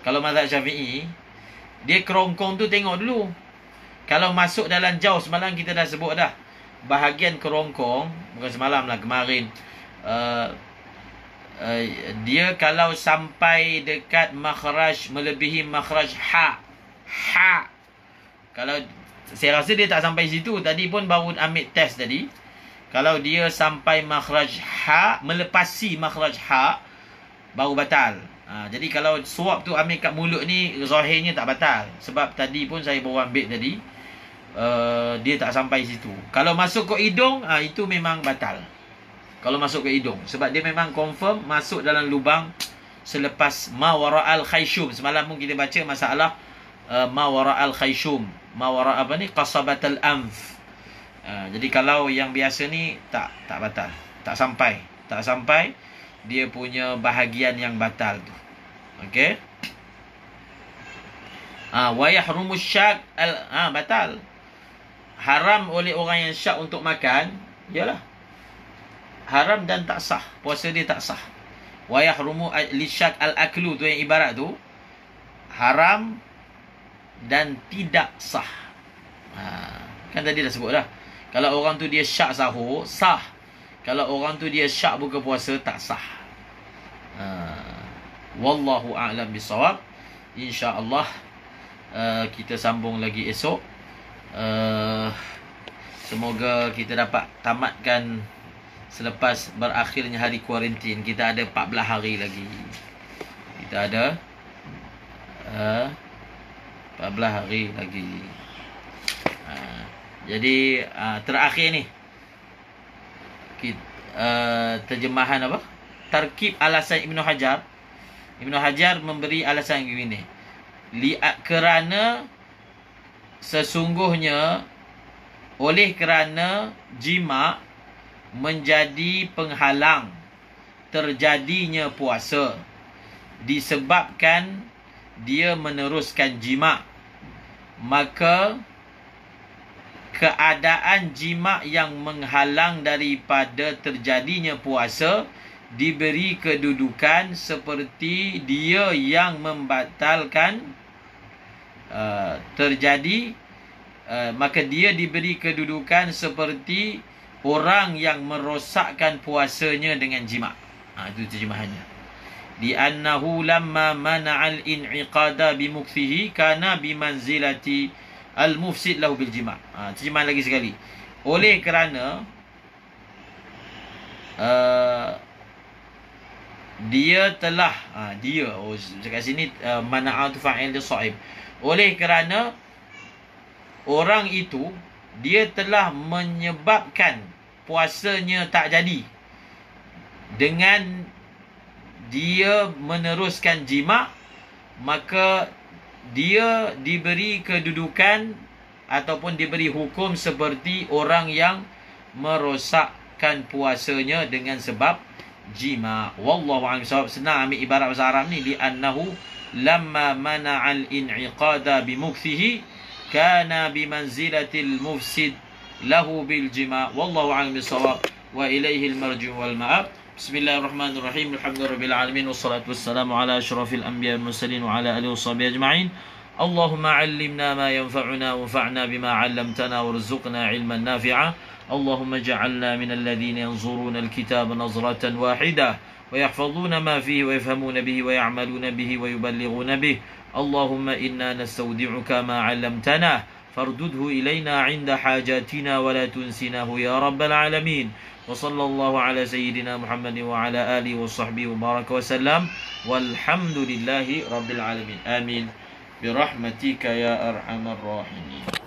Kalau mazhab Syafi'i, dia kerongkong tu tengok dulu. Kalau masuk dalam jauh, semalam kita dah sebut dah, bahagian kerongkong, bukan semalam lah, kemarin, dia kalau sampai dekat makhraj, melebihi makhraj ha, kalau saya rasa dia tak sampai situ, tadi pun baru ambil test tadi. Kalau dia sampai makhraj ha, melepasi makhraj ha, baru batal. Jadi kalau suap tu ambil kat mulut ni, zahirnya tak batal. Sebab tadi pun saya baru ambil tadi, dia tak sampai situ. Kalau masuk ke hidung, itu memang batal. Kalau masuk ke hidung, sebab dia memang confirm masuk dalam lubang selepas ma wara'al khayshum. Semalam pun kita baca masalah ma wara'al khayshum, ma wara' apa ni, qasabatul anf. Jadi kalau yang biasa ni tak batal, tak sampai dia punya bahagian yang batal tu. Okey. Wa yahrumu syak batal. Haram oleh orang yang syak untuk makan, yalah, haram dan tak sah. Puasa dia tak sah. Wa yahrumu lisyak al-aklu, tu yang ibarat tu, haram dan tidak sah. Kan tadi dah sebut dah. Kalau orang tu dia syak sahur, sah. Kalau orang tu dia syak buka puasa, tak sah. Wallahu a'lam bisawab. InsyaAllah kita sambung lagi esok. Semoga kita dapat tamatkan selepas berakhirnya hari kuarantin. Kita ada 14 hari lagi. Kita ada 14 hari lagi. Jadi terakhir ni terjemahan apa? Tarkib alasan Ibnu Hajar. Ibnu Hajar memberi alasan begini. Kerana sesungguhnya oleh kerana jima' menjadi penghalang terjadinya puasa disebabkan dia meneruskan jima', maka keadaan jima' yang menghalang daripada terjadinya puasa diberi kedudukan seperti dia yang membatalkan maka dia diberi kedudukan seperti orang yang merosakkan puasanya dengan jima'. Itu terjemahannya. Di annahu lamma mana'al in'iqada bimukthihi kana bimanzilati al-mufsid lahu bil jima'. Terjemahan lagi sekali. Oleh kerana dia telah dekat sini mana'atu fa'il dia sahib. Oleh kerana orang itu dia telah menyebabkan puasanya tak jadi dengan dia meneruskan jima', maka dia diberi kedudukan ataupun diberi hukum seperti orang yang merosakkan puasanya dengan sebab jima'. Wallahu a'lam bissawab. Senang ambil ibarat bahasa Arab ni, li annahu lamma mana'al in'iqada bimukthihi kana bimanzilatil mufsid lahu bil jima'. Wallahu a'lam bissawab wa ilaihi al-marji' wal ma'ab. Bismillahirrahmanirrahim. Alhamdulillahirabbil alamin wassalatu wassalamu ala asyrafil anbiya'i wal mursalin wa ala alihi washabihi ajma'in. Allahumma 'allimna ma yanfa'una wanfa'na bima 'allamtana warzuqna 'ilman nafi'a. Allahumma ij'alna minal ladzina yanzuruna al-kitaba nazratan wahidah wa yahfazuna ma fihi wa yafhamuna bihi wa ya'maluna bihi wa yuballighuna bihi. اللهم إنا نستودعك ما علمتنا فاردده إلينا عند حاجاتنا ولا تنسناه يا رب العالمين. وصلى الله على سيدنا محمد وعلى آله وصحبه وبارك وسلم والحمد لله رب العالمين. آمين برحمتك يا أرحم الراحمين.